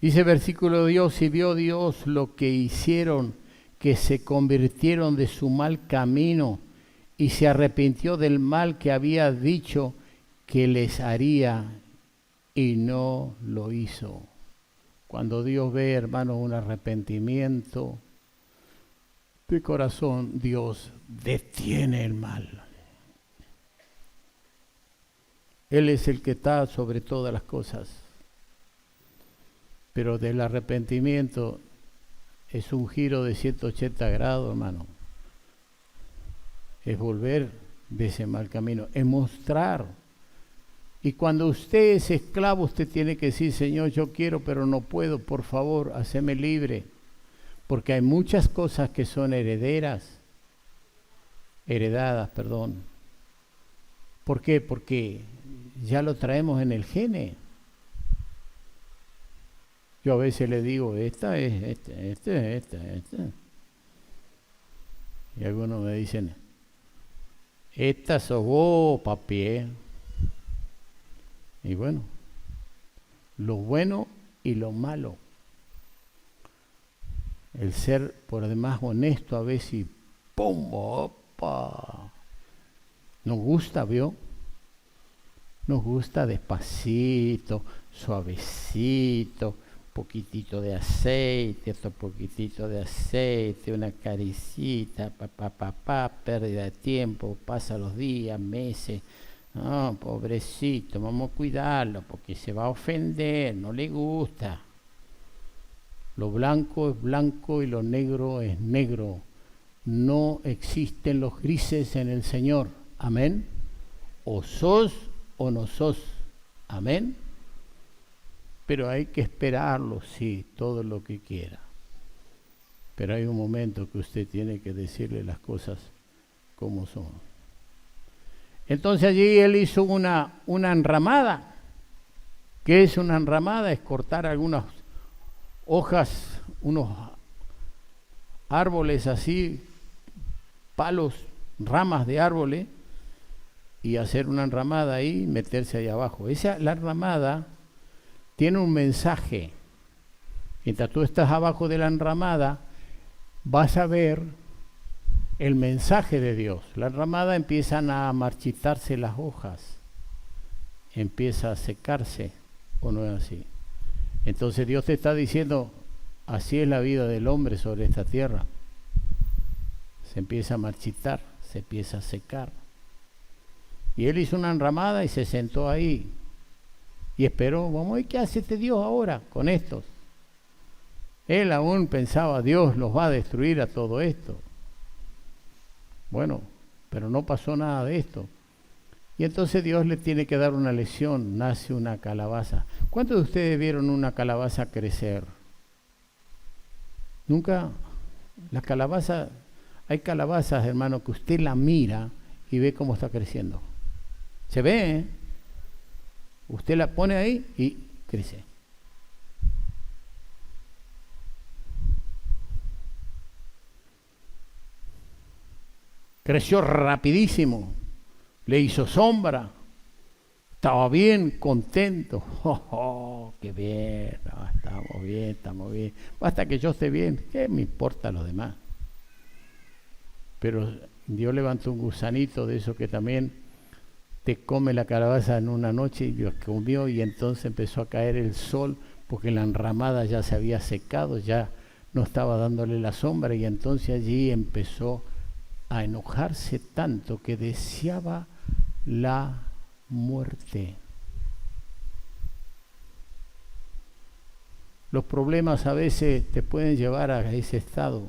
Dice versículo Dios, y vio Dios lo que hicieron, que se convirtieron de su mal camino, y se arrepintió del mal que había dicho que les haría, y no lo hizo. Cuando Dios ve, hermano, un arrepentimiento de corazón, Dios detiene el mal. Él es el que está sobre todas las cosas. Pero del arrepentimiento es un giro de 180 grados, hermano. Es volver de ese mal camino, es mostrar. Y cuando usted es esclavo, usted tiene que decir, Señor, yo quiero, pero no puedo, por favor, haceme libre. Porque hay muchas cosas que son heredadas, perdón. ¿Por qué? Porque ya lo traemos en el gene. Yo a veces le digo, esta es, esta. Y algunos me dicen, esta sos vos, papi. Y bueno, lo bueno y lo malo. El ser por demás honesto a veces, ¡pum! ¡Opa! Nos gusta, ¿vio? Nos gusta despacito, suavecito, poquitito de aceite, otro poquitito de aceite, una caricita, pérdida de tiempo, pasa los días, meses. No, pobrecito, vamos a cuidarlo porque se va a ofender, no le gusta. Lo blanco es blanco y lo negro es negro. No existen los grises en el Señor. Amén. O sos o no sos. Amén. Pero hay que esperarlo, sí, todo lo que quiera. Pero hay un momento que usted tiene que decirle las cosas como son. Entonces allí él hizo una enramada. ¿Qué es una enramada? Es cortar algunas hojas, unos árboles así, palos, ramas de árboles, y hacer una enramada ahí y meterse ahí abajo. La enramada tiene un mensaje. Mientras tú estás abajo de la enramada, vas a ver el mensaje de Dios. La enramada empiezan a marchitarse las hojas, empieza a secarse, ¿o no es así? Entonces Dios te está diciendo, así es la vida del hombre sobre esta tierra. Se empieza a marchitar, se empieza a secar. Y él hizo una enramada y se sentó ahí. Y esperó, vamos a ver qué hace este Dios ahora con estos. Él aún pensaba, Dios los va a destruir a todo esto. Bueno, pero no pasó nada de esto. Y entonces Dios le tiene que dar una lección, nace una calabaza. ¿Cuántos de ustedes vieron una calabaza crecer? Nunca. La calabaza, hay calabazas, hermano, que usted la mira y ve cómo está creciendo. Se ve, ¿eh? Usted la pone ahí y crece. Creció rapidísimo, le hizo sombra, estaba bien contento. ¡Qué bien! Estamos bien. Basta que yo esté bien, ¿qué me importa lo demás? Pero Dios levantó un gusanito de eso que también te come la calabaza en una noche, y Dios comió, y entonces empezó a caer el sol porque la enramada ya se había secado, ya no estaba dándole la sombra, y entonces allí empezó a enojarse tanto que deseaba la muerte. Los problemas a veces te pueden llevar a ese estado,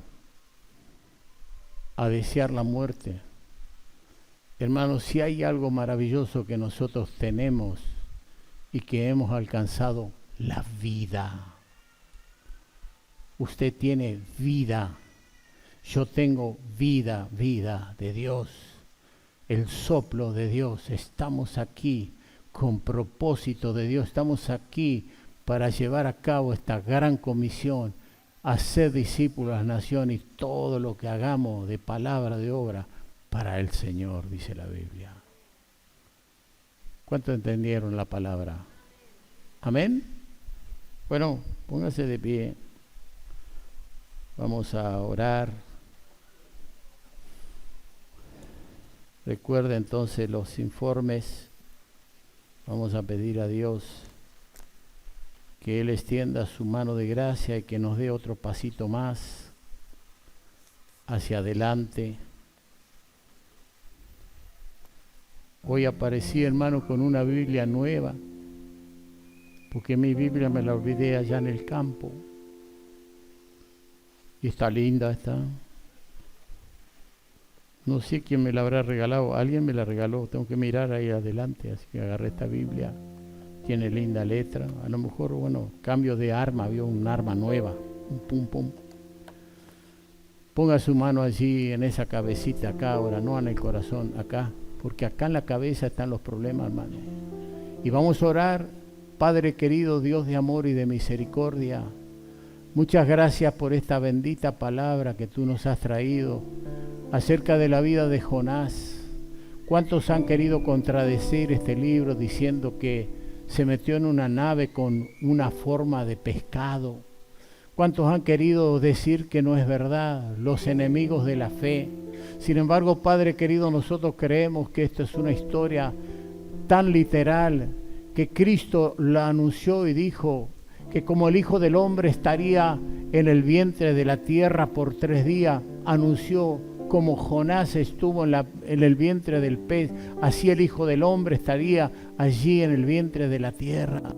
a desear la muerte. Hermanos, si hay algo maravilloso que nosotros tenemos y que hemos alcanzado, la vida. Usted tiene vida. Yo tengo vida, vida de Dios. El soplo de Dios. Estamos aquí con propósito de Dios. Estamos aquí para llevar a cabo esta gran comisión, hacer discípulos a las naciones y todo lo que hagamos de palabra, de obra, para el Señor, dice la Biblia. ¿Cuántos entendieron la palabra? ¿Amén? Bueno, póngase de pie. Vamos a orar. Recuerde entonces los informes. Vamos a pedir a Dios que Él extienda su mano de gracia y que nos dé otro pasito más hacia adelante. Hoy aparecí, hermano, con una Biblia nueva, porque mi Biblia me la olvidé allá en el campo. Y está linda, está. No sé quién me la habrá regalado, alguien me la regaló, tengo que mirar ahí adelante, así que agarré esta Biblia. Tiene linda letra, a lo mejor, bueno, cambio de arma, vio un arma nueva, un pum pum. Ponga su mano allí en esa cabecita acá ahora, no en el corazón, acá, porque acá en la cabeza están los problemas, hermano. Y vamos a orar. Padre querido, Dios de amor y de misericordia, muchas gracias por esta bendita palabra que tú nos has traído acerca de la vida de Jonás. ¿Cuántos han querido contradecir este libro diciendo que se metió en una nave con una forma de pescado? ¿Cuántos han querido decir que no es verdad? Los enemigos de la fe. Sin embargo, Padre querido, nosotros creemos que esta es una historia tan literal que Cristo la anunció y dijo que como el Hijo del Hombre estaría en el vientre de la tierra por 3 días, anunció como Jonás estuvo en el vientre del pez, así el Hijo del Hombre estaría allí en el vientre de la tierra.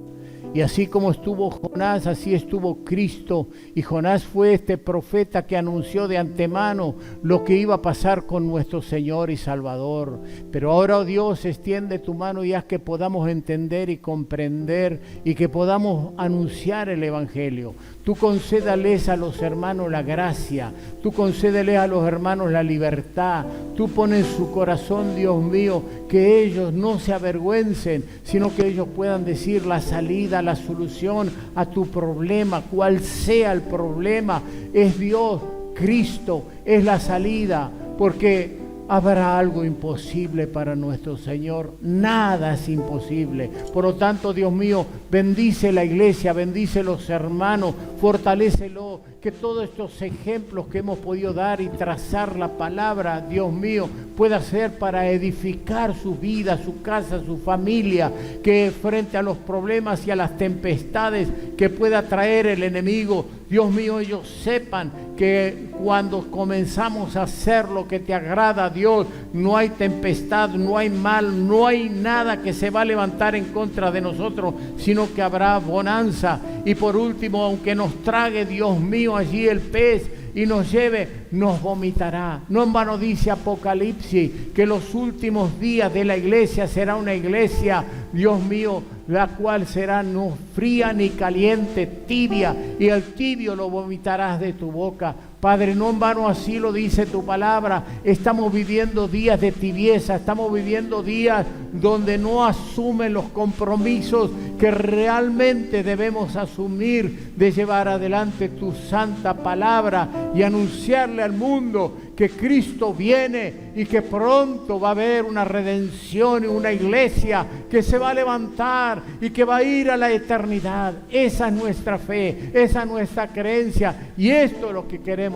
Y así como estuvo Jonás, así estuvo Cristo. Y Jonás fue este profeta que anunció de antemano lo que iba a pasar con nuestro Señor y Salvador. Pero ahora, oh Dios, extiende tu mano y haz que podamos entender y comprender y que podamos anunciar el Evangelio. Tú concédales a los hermanos la gracia, tú concédales a los hermanos la libertad. Tú pones en su corazón, Dios mío, que ellos no se avergüencen, sino que ellos puedan decir la salida, la solución a tu problema, cual sea el problema, es Dios, Cristo, es la salida, porque habrá algo imposible para nuestro Señor, nada es imposible. Por lo tanto, Dios mío, bendice la iglesia, bendice los hermanos, fortalécelo, que todos estos ejemplos que hemos podido dar y trazar la palabra, Dios mío, pueda ser para edificar su vida, su casa, su familia, que frente a los problemas y a las tempestades que pueda traer el enemigo, Dios mío, ellos sepan que cuando comenzamos a hacer lo que te agrada, Dios, no hay tempestad, no hay mal, no hay nada que se va a levantar en contra de nosotros, sino que habrá bonanza. Y por último, aunque nos trague, Dios mío, allí el pez y nos lleve, nos vomitará. No en vano dice Apocalipsis que los últimos días de la iglesia será una iglesia, Dios mío, la cual será no fría ni caliente, tibia, y el tibio lo vomitarás de tu boca. Padre, no en vano así lo dice tu palabra. Estamos viviendo días de tibieza, estamos viviendo días donde no asumen los compromisos que realmente debemos asumir de llevar adelante tu santa palabra y anunciarle al mundo que Cristo viene y que pronto va a haber una redención y una iglesia que se va a levantar y que va a ir a la eternidad. Esa es nuestra fe, esa es nuestra creencia, y esto es lo que queremos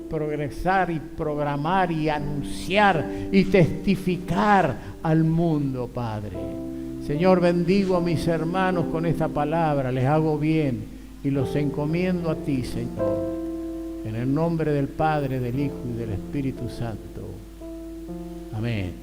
progresar y programar y anunciar y testificar al mundo, Padre. Señor, bendigo a mis hermanos con esta palabra, les hago bien y los encomiendo a ti, Señor. En el nombre del Padre, del Hijo y del Espíritu Santo. Amén.